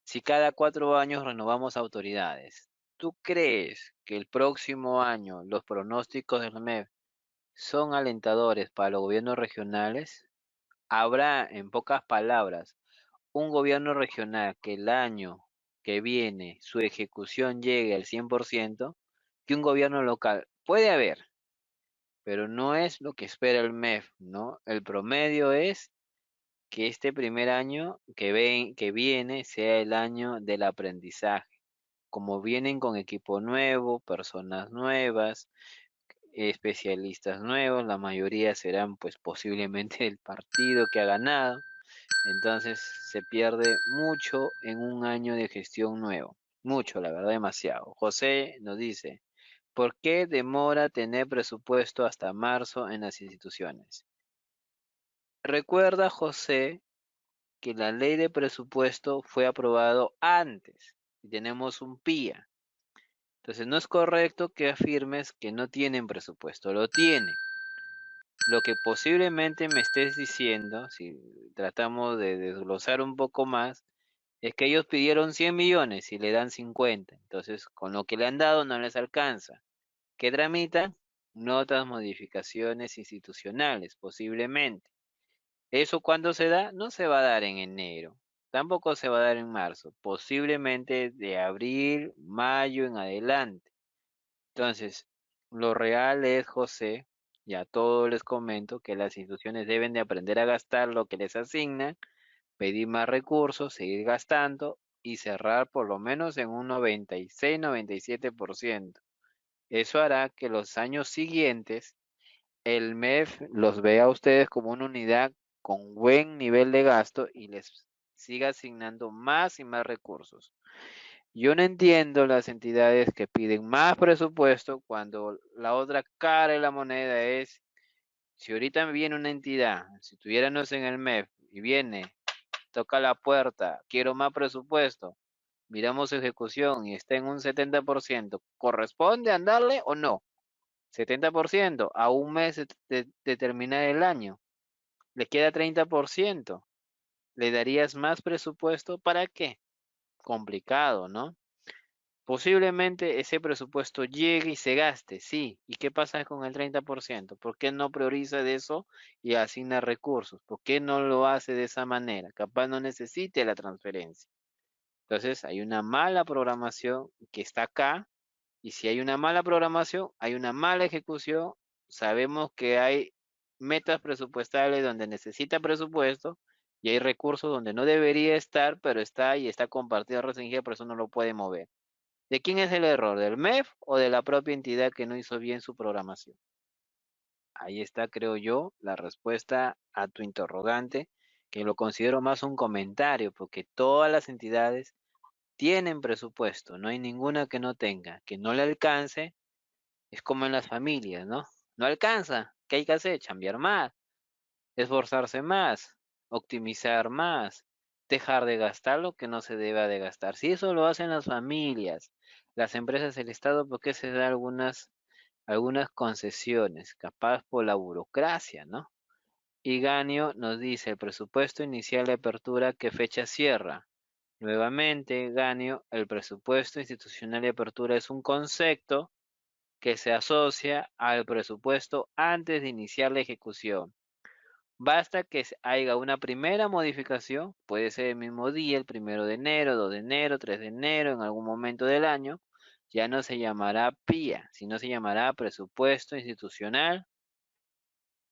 Si cada 4 años renovamos autoridades, ¿tú crees que el próximo año los pronósticos del MEF son alentadores para los gobiernos regionales? Habrá, en pocas palabras, un gobierno regional que el año que viene su ejecución llegue al 100%, que un gobierno local puede haber, pero no es lo que espera el MEF, ¿no? El promedio es que este primer año que viene sea el año del aprendizaje. Como vienen con equipo nuevo, personas nuevas, especialistas nuevos, la mayoría serán pues posiblemente el partido que ha ganado. Entonces se pierde mucho en un año de gestión nuevo. Mucho, la verdad, demasiado. José nos dice, ¿por qué demora tener presupuesto hasta marzo en las instituciones? Recuerda, José, que la ley de presupuesto fue aprobado antes y tenemos un PIA. Entonces no es correcto que afirmes que no tienen presupuesto, lo tienen. Lo que posiblemente me estés diciendo, si tratamos de desglosar un poco más, es que ellos pidieron 100 millones y le dan 50. Entonces, con lo que le han dado no les alcanza. ¿Qué tramitan? Notas, modificaciones institucionales, posiblemente. ¿Eso cuándo se da? No se va a dar en enero. Tampoco se va a dar en marzo. Posiblemente de abril, mayo en adelante. Entonces, lo real es, José, y a todos les comento que las instituciones deben de aprender a gastar lo que les asignan, pedir más recursos, seguir gastando y cerrar por lo menos en un 96-97%. Eso hará que los años siguientes el MEF los vea a ustedes como una unidad con buen nivel de gasto y les siga asignando más y más recursos. Yo no entiendo las entidades que piden más presupuesto cuando la otra cara de la moneda es, si ahorita viene una entidad, si tuviéramos en el MEF y viene, toca la puerta, quiero más presupuesto, miramos su ejecución y está en un 70%, ¿corresponde andarle o no? 70% a un mes de terminar el año, le queda 30%, ¿le darías más presupuesto? ¿Para qué? Complicado, ¿no? Posiblemente ese presupuesto llegue y se gaste, sí. ¿Y qué pasa con el 30%? ¿Por qué no prioriza de eso y asigna recursos? ¿Por qué no lo hace de esa manera? Capaz no necesite la transferencia. Entonces hay una mala programación que está acá y si hay una mala programación, hay una mala ejecución. Sabemos que hay metas presupuestales donde necesita presupuesto y hay recursos donde no debería estar, pero está y está compartido, restringido, por eso no lo puede mover. ¿De quién es el error? ¿Del MEF o de la propia entidad que no hizo bien su programación? Ahí está, creo yo, la respuesta a tu interrogante, que lo considero más un comentario, porque todas las entidades tienen presupuesto, no hay ninguna que no tenga, que no le alcance, es como en las familias, ¿no? No alcanza, ¿qué hay que hacer? Chambear más, esforzarse más, optimizar más, dejar de gastar lo que no se deba de gastar. Si eso lo hacen las familias, las empresas, el Estado, ¿por qué se da algunas concesiones? Capaz por la burocracia, ¿no? Y Ganio nos dice el presupuesto inicial de apertura, ¿qué fecha cierra? Nuevamente, Ganio, el presupuesto institucional de apertura es un concepto que se asocia al presupuesto antes de iniciar la ejecución. Basta que haya una primera modificación, puede ser el mismo día, el 1 de enero, 2 de enero, 3 de enero, en algún momento del año, ya no se llamará PIA, sino se llamará presupuesto institucional,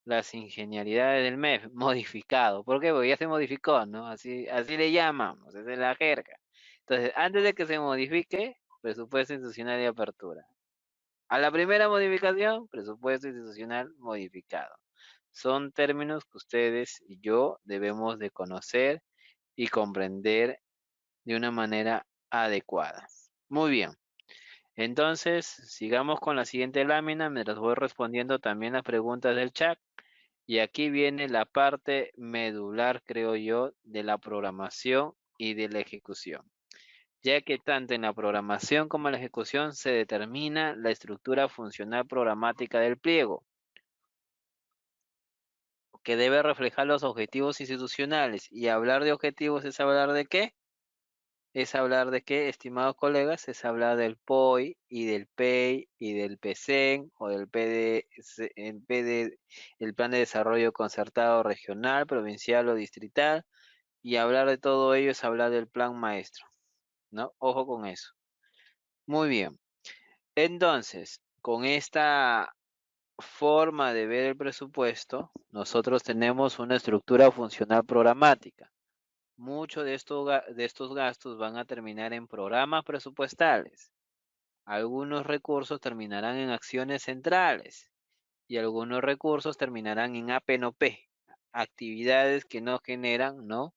las ingenialidades del MEF, modificado. ¿Por qué? Porque ya se modificó, ¿no? Así le llamamos, esa es la jerga. Entonces, antes de que se modifique, presupuesto institucional de apertura. A la primera modificación, presupuesto institucional modificado. Son términos que ustedes y yo debemos de conocer y comprender de una manera adecuada. Muy bien. Entonces, sigamos con la siguiente lámina mientras voy respondiendo también las preguntas del chat. Y aquí viene la parte medular, creo yo, de la programación y de la ejecución, ya que tanto en la programación como en la ejecución se determina la estructura funcional programática del pliego, que debe reflejar los objetivos institucionales. Y hablar de objetivos es hablar de qué? Es hablar de qué, estimados colegas, es hablar del POI y del PEI y del PSEN o del el Plan de Desarrollo Concertado Regional, Provincial o Distrital. Y hablar de todo ello es hablar del plan maestro, ¿no? Ojo con eso. Muy bien. Entonces, con esta forma de ver el presupuesto, nosotros tenemos una estructura funcional programática. Muchos de estos gastos van a terminar en programas presupuestales. Algunos recursos terminarán en acciones centrales y algunos recursos terminarán en APNOP, actividades que no generan, no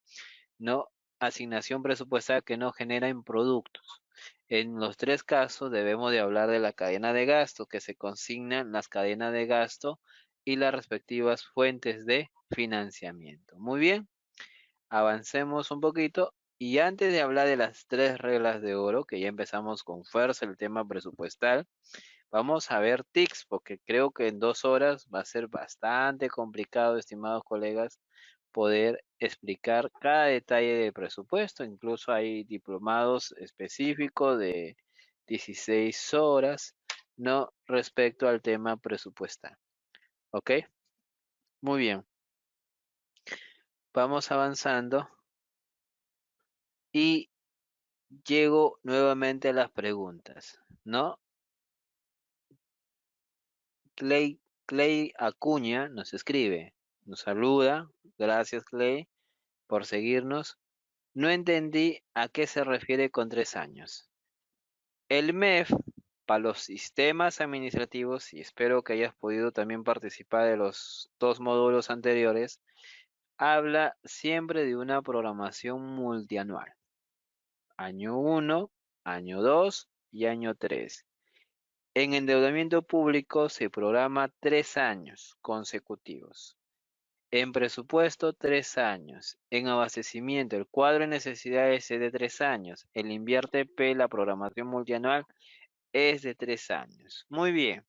asignación presupuestal que no generan productos. En los tres casos debemos de hablar de la cadena de gasto, que se consignan las cadenas de gasto y las respectivas fuentes de financiamiento. Muy bien. Avancemos un poquito y antes de hablar de las tres reglas de oro, que ya empezamos con fuerza el tema presupuestal, vamos a ver tics, porque creo que en 2 horas va a ser bastante complicado, estimados colegas, poder explicar cada detalle del presupuesto. Incluso hay diplomados específicos de 16 horas, no respecto al tema presupuestal. ¿Ok? Muy bien. Vamos avanzando y llego nuevamente a las preguntas, ¿no? Clay Acuña nos escribe, nos saluda, gracias Clay por seguirnos. No entendí a qué se refiere con 3 años. El MEF, para los sistemas administrativos, y espero que hayas podido también participar de los 2 módulos anteriores, habla siempre de una programación multianual. Año 1, año 2 y año 3. En endeudamiento público se programa 3 años consecutivos. En presupuesto, 3 años. En abastecimiento, el cuadro de necesidades es de 3 años. El invierte P, la programación multianual, es de 3 años. Muy bien.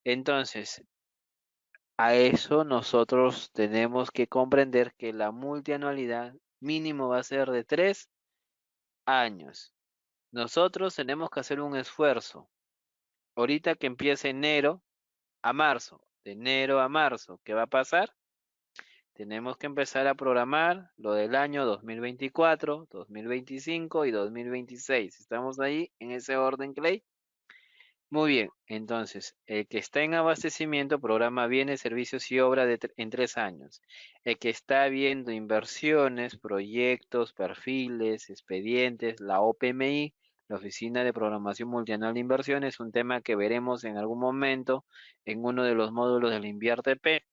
Entonces, a eso nosotros tenemos que comprender que la multianualidad mínimo va a ser de 3 años. Nosotros tenemos que hacer un esfuerzo. Ahorita que empiece enero a marzo, de enero a marzo, ¿qué va a pasar? Tenemos que empezar a programar lo del año 2024, 2025 y 2026. ¿Estamos ahí en ese orden, Clay? Muy bien, entonces, el que está en abastecimiento programa bienes, servicios y obra en 3 años. El que está viendo inversiones, proyectos, perfiles, expedientes, la OPMI, La Oficina de Programación Multianual de Inversión es un tema que veremos en algún momento en uno de los módulos del Invierte P.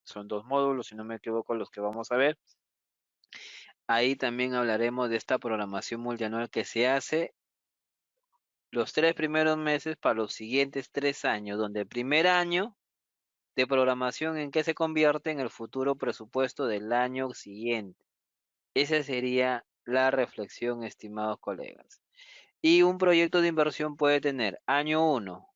Son dos módulos, si no me equivoco, los que vamos a ver. Ahí también hablaremos de esta programación multianual que se hace los 3 primeros meses para los siguientes 3 años, donde el primer año de programación en que se convierte en el futuro presupuesto del año siguiente. Esa sería la reflexión, estimados colegas. Y un proyecto de inversión puede tener año 1,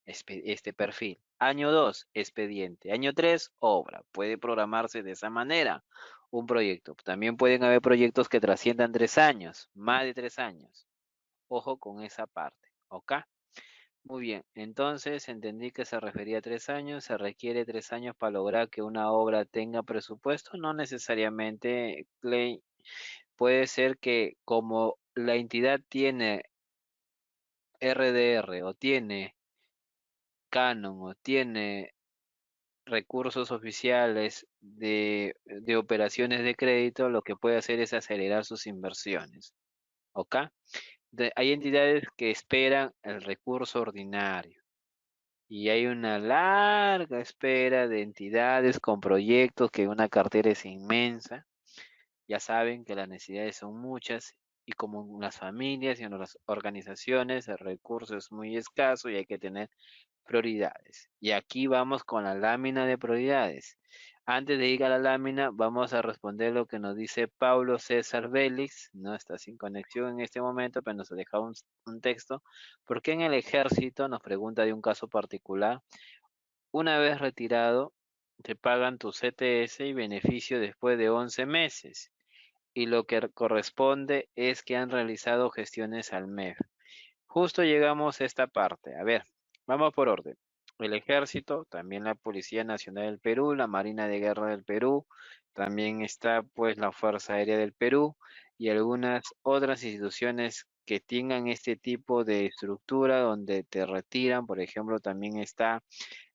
este perfil. Año 2, expediente. Año 3, obra. Puede programarse de esa manera un proyecto. También pueden haber proyectos que trasciendan 3 años, más de 3 años. Ojo con esa parte, ¿ok? Muy bien, entonces entendí que se refería a 3 años. Se requiere 3 años para lograr que una obra tenga presupuesto. No necesariamente, Clay. Puede ser que como la entidad tiene RDR o tiene Canon o tiene recursos oficiales de operaciones de crédito, lo que puede hacer es acelerar sus inversiones. ¿Ok? Hay entidades que esperan el recurso ordinario y hay una larga espera de entidades con proyectos que una cartera es inmensa. Ya saben que las necesidades son muchas y como en las familias y en las organizaciones el recurso es muy escaso y hay que tener prioridades. Y aquí vamos con la lámina de prioridades. Antes de ir a la lámina, vamos a responder lo que nos dice Paulo César Vélez. No está sin conexión en este momento, pero nos ha dejado un texto. ¿Por qué en el ejército, nos pregunta de un caso particular, una vez retirado, te pagan tu CTS y beneficio después de 11 meses? Y lo que corresponde es que han realizado gestiones al MEF. Justo llegamos a esta parte. A ver, vamos por orden. El Ejército, también la Policía Nacional del Perú, la Marina de Guerra del Perú, también está pues la Fuerza Aérea del Perú y algunas otras instituciones que tengan este tipo de estructura donde te retiran. Por ejemplo, también está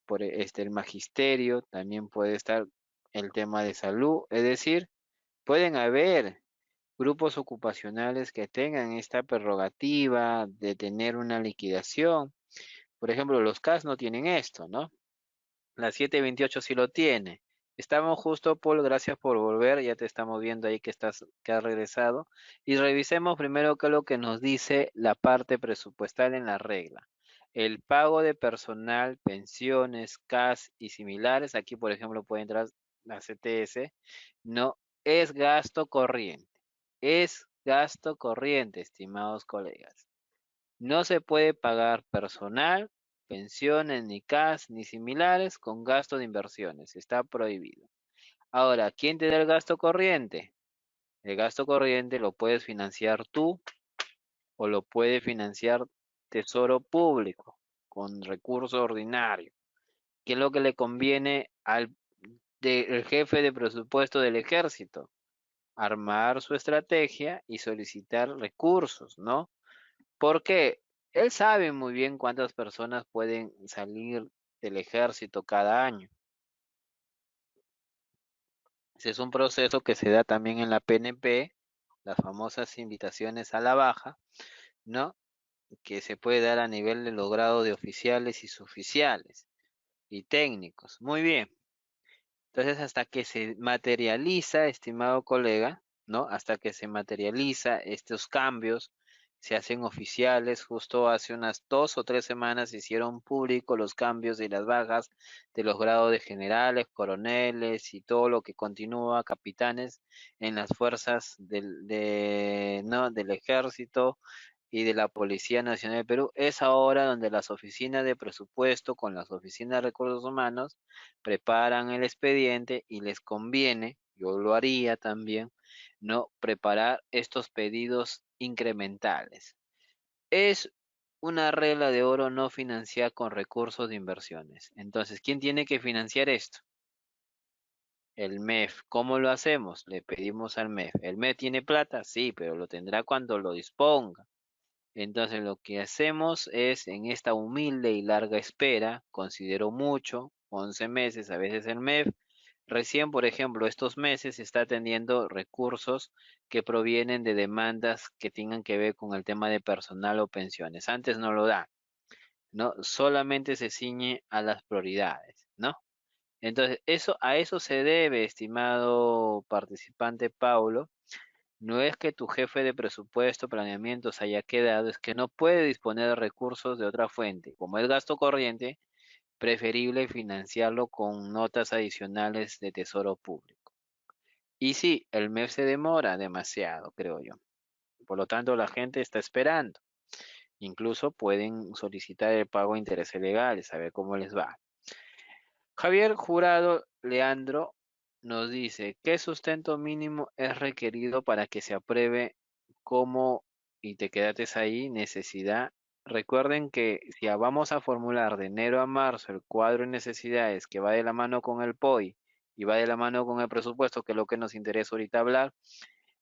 el magisterio, también puede estar el tema de salud, es decir, pueden haber grupos ocupacionales que tengan esta prerrogativa de tener una liquidación. Por ejemplo, los CAS no tienen esto, ¿no? La 728 sí lo tiene. Estamos justo, Paul, gracias por volver. Ya te estamos viendo ahí que has regresado. Y revisemos primero qué es lo que nos dice la parte presupuestal en la regla. El pago de personal, pensiones, CAS y similares. Aquí, por ejemplo, puede entrar la CTS. No es gasto corriente. Es gasto corriente, estimados colegas. No se puede pagar personal, pensiones, ni CAS, ni similares con gasto de inversiones. Está prohibido. Ahora, ¿quién te da el gasto corriente? El gasto corriente lo puedes financiar tú o lo puede financiar Tesoro Público con recurso ordinario. ¿Qué es lo que le conviene el jefe de presupuesto del ejército? Armar su estrategia y solicitar recursos, ¿no? Porque él sabe muy bien cuántas personas pueden salir del ejército cada año. Ese es un proceso que se da también en la PNP, las famosas invitaciones a la baja, ¿no? Que se puede dar a nivel de los grados de oficiales y suboficiales y técnicos. Muy bien. Entonces, hasta que se materializa, estimado colega, ¿no? Hasta que se materializa estos cambios, se hacen oficiales. Justo hace unas 2 o 3 semanas se hicieron públicos los cambios y las bajas de los grados de generales, coroneles y todo lo que continúa, capitanes en las fuerzas ¿no? del ejército y de la Policía Nacional de Perú. Es ahora donde las oficinas de presupuesto con las oficinas de recursos humanos preparan el expediente y les conviene, yo lo haría también, no preparar estos pedidos incrementales. Es una regla de oro no financiar con recursos de inversiones. Entonces, ¿quién tiene que financiar esto? El MEF. ¿Cómo lo hacemos? Le pedimos al MEF. ¿El MEF tiene plata? Sí, pero lo tendrá cuando lo disponga. Entonces lo que hacemos es en esta humilde y larga espera, considero mucho, 11 meses, a veces el MEF, Recién, por ejemplo, estos meses está atendiendo recursos que provienen de demandas que tengan que ver con el tema de personal o pensiones. Antes no lo da, ¿no? Solamente se ciñe a las prioridades, ¿no? Entonces, a eso se debe, estimado participante Paulo. No es que tu jefe de presupuesto, planeamiento se haya quedado, es que no puede disponer de recursos de otra fuente. Como es gasto corriente, preferible financiarlo con notas adicionales de tesoro público. Y sí, el MEF se demora demasiado, creo yo. Por lo tanto, la gente está esperando. Incluso pueden solicitar el pago de intereses legales, a ver cómo les va. Javier Jurado Leandro nos dice, ¿qué sustento mínimo es requerido para que se apruebe como, y te quedates ahí, necesidad? Recuerden que si vamos a formular de enero a marzo el cuadro de necesidades que va de la mano con el POI y va de la mano con el presupuesto, que es lo que nos interesa ahorita hablar,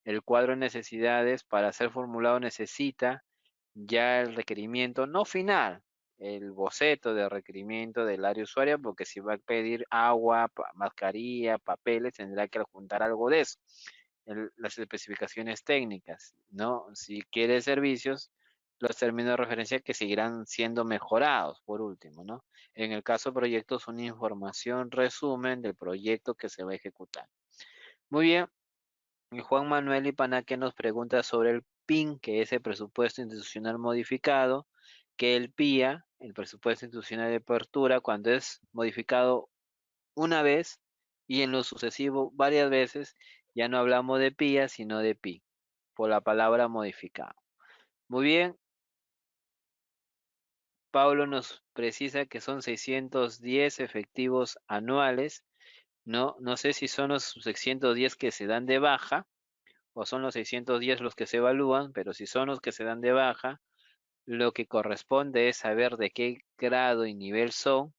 el cuadro de necesidades para ser formulado necesita ya el requerimiento, no final, el boceto de requerimiento del área usuaria, porque si va a pedir agua, mascarilla, papeles, tendrá que adjuntar algo de eso. Las especificaciones técnicas, ¿no? Si quiere servicios, los términos de referencia que seguirán siendo mejorados, por último, ¿no? En el caso de proyectos, una información resumen del proyecto que se va a ejecutar. Muy bien, y Juan Manuel Ipanaque nos pregunta sobre el PIN, que es el presupuesto institucional modificado, que el PIA, el presupuesto institucional de apertura, cuando es modificado una vez y en lo sucesivo varias veces, ya no hablamos de PIA, sino de PI, por la palabra modificado. Muy bien, Pablo nos precisa que son 610 efectivos anuales, ¿no? No sé si son los 610 que se dan de baja o son los 610 los que se evalúan, pero si son los que se dan de baja, lo que corresponde es saber de qué grado y nivel son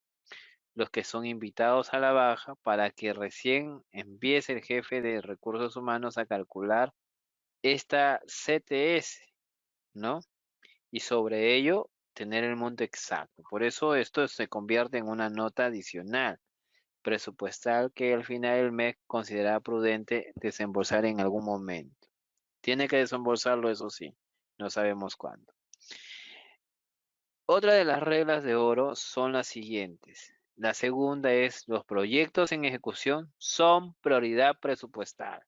los que son invitados a la baja para que recién empiece el jefe de recursos humanos a calcular esta CTS, ¿no? Y sobre ello tener el monto exacto. Por eso esto se convierte en una nota adicional presupuestal que al final del mes considera prudente desembolsar en algún momento. Tiene que desembolsarlo, eso sí, no sabemos cuándo. Otra de las reglas de oro son las siguientes. La segunda es los proyectos en ejecución son prioridad presupuestal.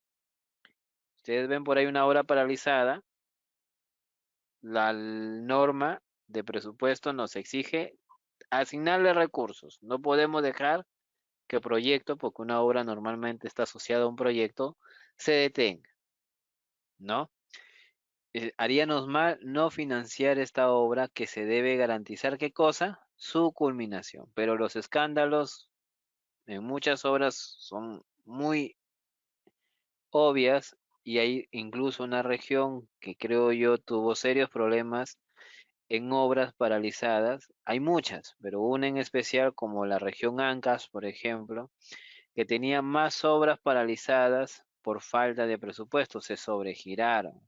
Ustedes ven por ahí una obra paralizada, la norma de presupuesto nos exige asignarle recursos. No podemos dejar que el proyecto, porque una obra normalmente está asociada a un proyecto, se detenga, ¿no? Haríamos mal no financiar esta obra que se debe garantizar, ¿qué cosa? Su culminación. Pero los escándalos en muchas obras son muy obvias y hay incluso una región que creo yo tuvo serios problemas en obras paralizadas. Hay muchas, pero una en especial como la región Ancash, por ejemplo, que tenía más obras paralizadas por falta de presupuesto, se sobregiraron.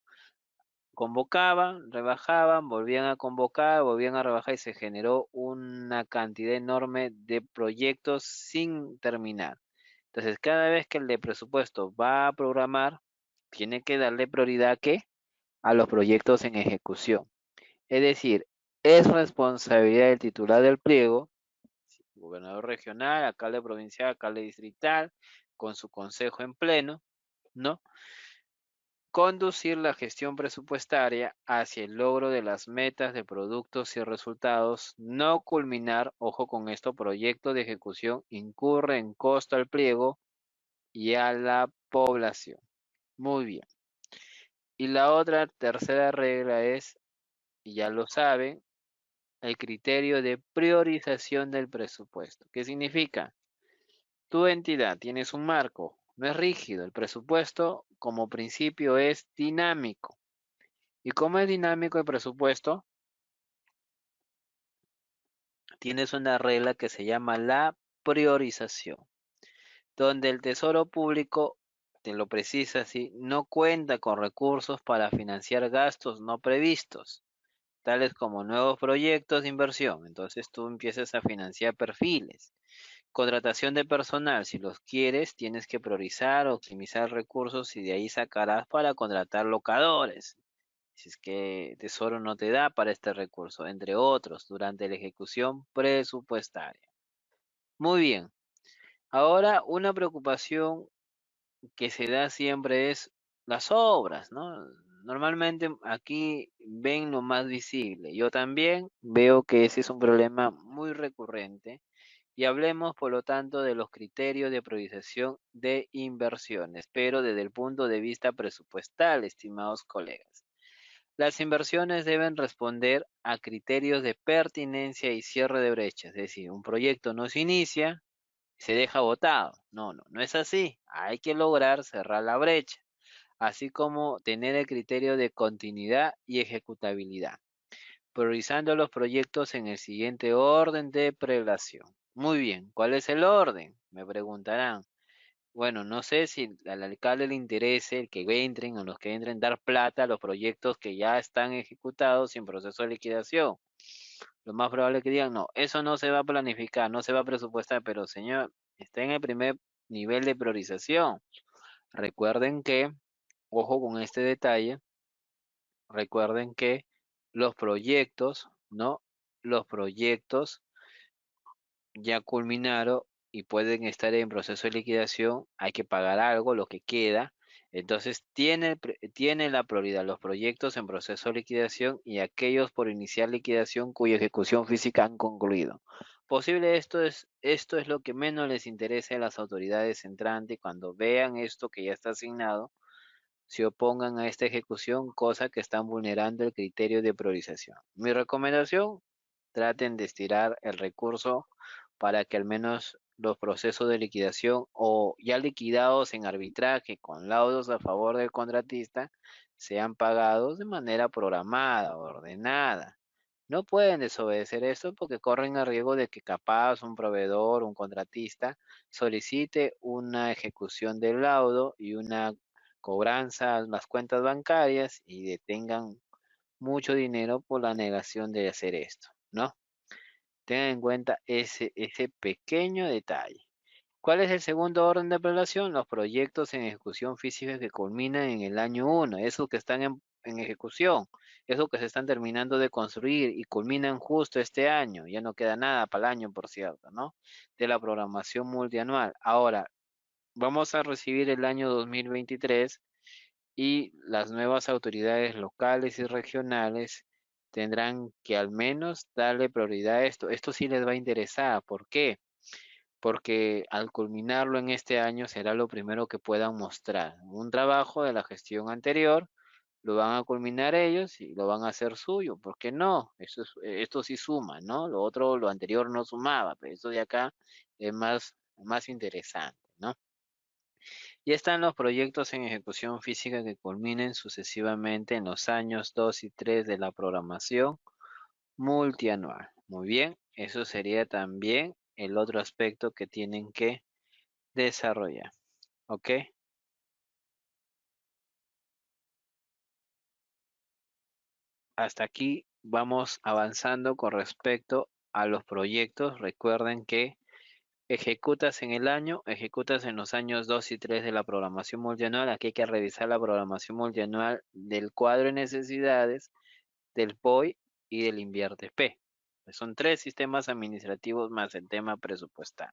Convocaban, rebajaban, volvían a convocar, volvían a rebajar y se generó una cantidad enorme de proyectos sin terminar. Entonces, cada vez que el de presupuesto va a programar, tiene que darle prioridad ¿qué? A los proyectos en ejecución. Es decir, es responsabilidad del titular del pliego, gobernador regional, alcalde provincial, alcalde distrital, con su consejo en pleno, ¿no? Conducir la gestión presupuestaria hacia el logro de las metas de productos y resultados, no culminar, ojo con esto, proyecto de ejecución incurre en costo al pliego y a la población. Muy bien. Y la otra tercera regla es, y ya lo saben, el criterio de priorización del presupuesto. ¿Qué significa? Tu entidad tienes un marco, no es rígido. El presupuesto como principio es dinámico. ¿Y cómo es dinámico el presupuesto? Tienes una regla que se llama la priorización, donde el Tesoro Público, te lo precisa así, no cuenta con recursos para financiar gastos no previstos, tales como nuevos proyectos de inversión. Entonces tú empiezas a financiar perfiles. Contratación de personal, si los quieres, tienes que priorizar, optimizar recursos y de ahí sacarás para contratar locadores. Si es que Tesoro no te da para este recurso, entre otros, durante la ejecución presupuestaria. Muy bien. Ahora, una preocupación que se da siempre es las obras, ¿no? Normalmente aquí ven lo más visible. Yo también veo que ese es un problema muy recurrente. Y hablemos, por lo tanto, de los criterios de priorización de inversiones, pero desde el punto de vista presupuestal, estimados colegas. Las inversiones deben responder a criterios de pertinencia y cierre de brechas, es decir, un proyecto no se inicia, se deja botado. No, no, no es así. Hay que lograr cerrar la brecha, así como tener el criterio de continuidad y ejecutabilidad, priorizando los proyectos en el siguiente orden de prelación. Muy bien, ¿cuál es el orden? Me preguntarán. Bueno, no sé si al alcalde le interese el que entren o los que entren dar plata a los proyectos que ya están ejecutados y en proceso de liquidación. Lo más probable es que digan, no, eso no se va a planificar, no se va a presupuestar, pero señor, está en el primer nivel de priorización. Recuerden que, ojo con este detalle, recuerden que los proyectos, ¿no? Los proyectos ya culminaron y pueden estar en proceso de liquidación, hay que pagar algo, lo que queda. Entonces, tiene la prioridad los proyectos en proceso de liquidación y aquellos por iniciar liquidación cuya ejecución física han concluido. Posible esto es lo que menos les interesa a las autoridades entrantes cuando vean esto que ya está asignado, se opongan a esta ejecución, cosa que están vulnerando el criterio de priorización. Mi recomendación, traten de estirar el recurso para que al menos los procesos de liquidación o ya liquidados en arbitraje con laudos a favor del contratista sean pagados de manera programada, ordenada. No pueden desobedecer esto porque corren el riesgo de que capaz un proveedor, un contratista, solicite una ejecución del laudo y una cobranza a las cuentas bancarias y detengan mucho dinero por la negación de hacer esto, ¿no? Tengan en cuenta ese pequeño detalle. ¿Cuál es el segundo orden de prelación? Los proyectos en ejecución física que culminan en el año 1, esos que están en ejecución, esos que se están terminando de construir y culminan justo este año, ya no queda nada para el año, por cierto, ¿no? De la programación multianual. Ahora, vamos a recibir el año 2023 y las nuevas autoridades locales y regionales tendrán que al menos darle prioridad a esto. Esto sí les va a interesar. ¿Por qué? Porque al culminarlo en este año será lo primero que puedan mostrar. Un trabajo de la gestión anterior lo van a culminar ellos y lo van a hacer suyo. ¿Por qué no? Esto sí suma, ¿no? Lo otro, lo anterior no sumaba, pero esto de acá es más interesante, ¿no? Ya están los proyectos en ejecución física que culminen sucesivamente en los años 2 y 3 de la programación multianual. Muy bien, eso sería también el otro aspecto que tienen que desarrollar. ¿Ok? Hasta aquí vamos avanzando con respecto a los proyectos. Recuerden que ejecutas en el año, ejecutas en los años 2 y 3 de la programación multianual. Aquí hay que revisar la programación multianual del cuadro de necesidades, del POI y del Invierte P. Son tres sistemas administrativos más el tema presupuestal.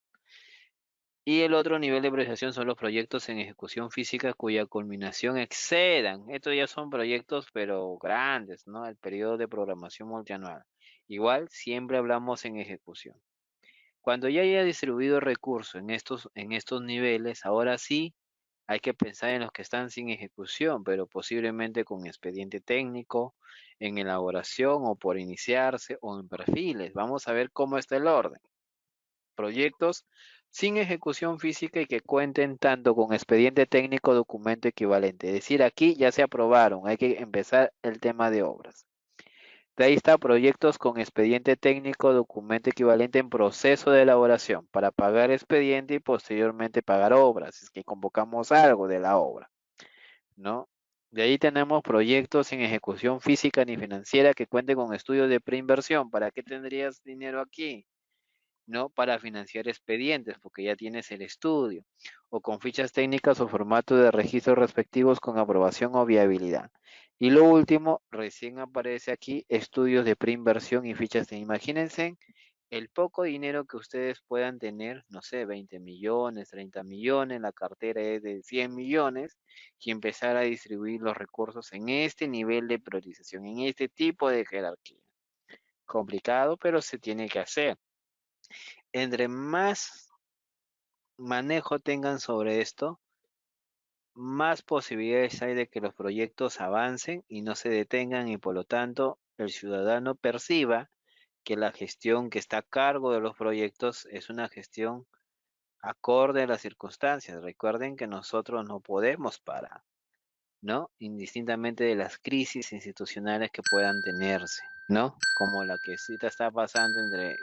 Y el otro nivel de priorización son los proyectos en ejecución física cuya culminación excedan. Estos ya son proyectos pero grandes, ¿no? El periodo de programación multianual. Igual siempre hablamos en ejecución. Cuando ya haya distribuido recursos en estos niveles, ahora sí hay que pensar en los que están sin ejecución, pero posiblemente con expediente técnico, en elaboración o por iniciarse o en perfiles. Vamos a ver cómo está el orden. Proyectos sin ejecución física y que cuenten tanto con expediente técnico o documento equivalente. Es decir, aquí ya se aprobaron, hay que empezar el tema de obras. De ahí está proyectos con expediente técnico, documento equivalente en proceso de elaboración para pagar expediente y posteriormente pagar obras. Es que convocamos algo de la obra, ¿no? De ahí tenemos proyectos sin ejecución física ni financiera que cuenten con estudios de preinversión. ¿Para qué tendrías dinero aquí? ¿no? Para financiar expedientes, porque ya tienes el estudio, o con fichas técnicas o formato de registros respectivos con aprobación o viabilidad. Y lo último, recién aparece aquí, estudios de preinversión y fichas de, imagínense el poco dinero que ustedes puedan tener, no sé, 20 millones, 30 millones, la cartera es de 100 millones, y empezar a distribuir los recursos en este nivel de priorización, en este tipo de jerarquía. Complicado, pero se tiene que hacer. Entre más manejo tengan sobre esto, más posibilidades hay de que los proyectos avancen y no se detengan y por lo tanto el ciudadano perciba que la gestión que está a cargo de los proyectos es una gestión acorde a las circunstancias. Recuerden que nosotros no podemos parar, ¿no? Indistintamente de las crisis institucionales que puedan tenerse, ¿no? Como la que sí está pasando entre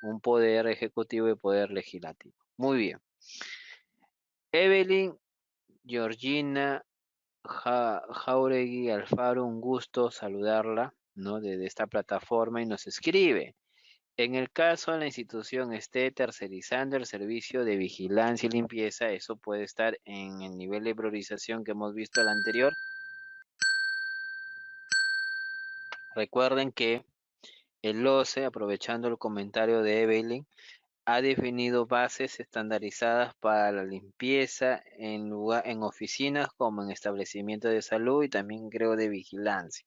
un poder ejecutivo y poder legislativo. Muy bien. Evelyn Georgina Jauregui Alfaro, un gusto saludarla, ¿no? Desde esta plataforma y nos escribe. En el caso de la institución esté tercerizando el servicio de vigilancia y limpieza, eso puede estar en el nivel de priorización que hemos visto el anterior. Recuerden que el OCE, aprovechando el comentario de Evelyn, ha definido bases estandarizadas para la limpieza en oficinas como en establecimientos de salud y también creo de vigilancia.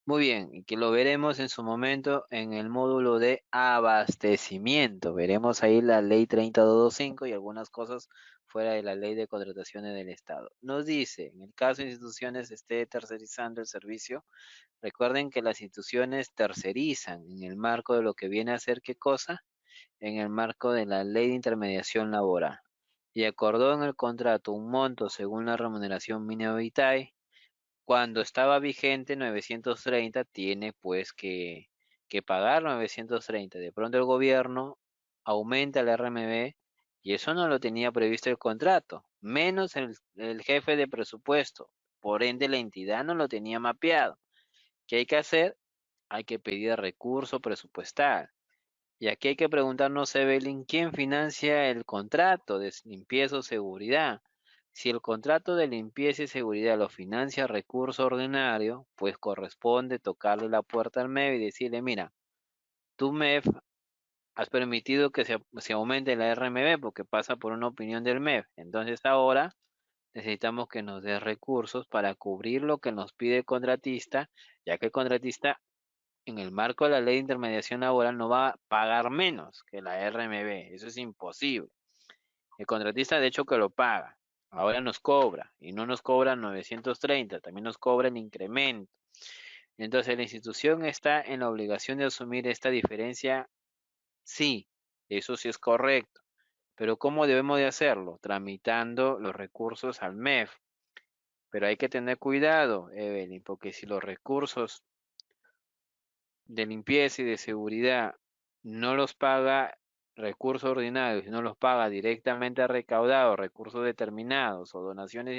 Muy bien, y que lo veremos en su momento en el módulo de abastecimiento. Veremos ahí la ley 30225 y algunas cosas fuera de la ley de contrataciones del Estado. Nos dice, en el caso de instituciones esté tercerizando el servicio, recuerden que las instituciones tercerizan en el marco de lo que viene a ser qué cosa, en el marco de la ley de intermediación laboral. Y acordó en el contrato un monto según la remuneración mínima vitae cuando estaba vigente 930, tiene pues que pagar 930. De pronto el gobierno aumenta el RMB y eso no lo tenía previsto el contrato, menos el jefe de presupuesto. Por ende, la entidad no lo tenía mapeado. ¿Qué hay que hacer? Hay que pedir recurso presupuestal. Y aquí hay que preguntarnos, Evelyn, ¿quién financia el contrato de limpieza o seguridad? Si el contrato de limpieza y seguridad lo financia recurso ordinario, pues corresponde tocarle la puerta al MEF y decirle, mira, tú MEF has permitido que se aumente la RMB porque pasa por una opinión del MEF. Entonces ahora necesitamos que nos des recursos para cubrir lo que nos pide el contratista, ya que el contratista en el marco de la ley de intermediación laboral no va a pagar menos que la RMB. Eso es imposible. El contratista de hecho que lo paga. Ahora nos cobra y no nos cobra 930, también nos cobra el incremento. Entonces la institución está en la obligación de asumir esta diferencia. Sí, eso sí es correcto. Pero ¿cómo debemos de hacerlo? Tramitando los recursos al MEF. Pero hay que tener cuidado, Evelyn, porque si los recursos de limpieza y de seguridad no los paga recursos ordinarios, no los paga directamente a recaudados, recursos determinados o donaciones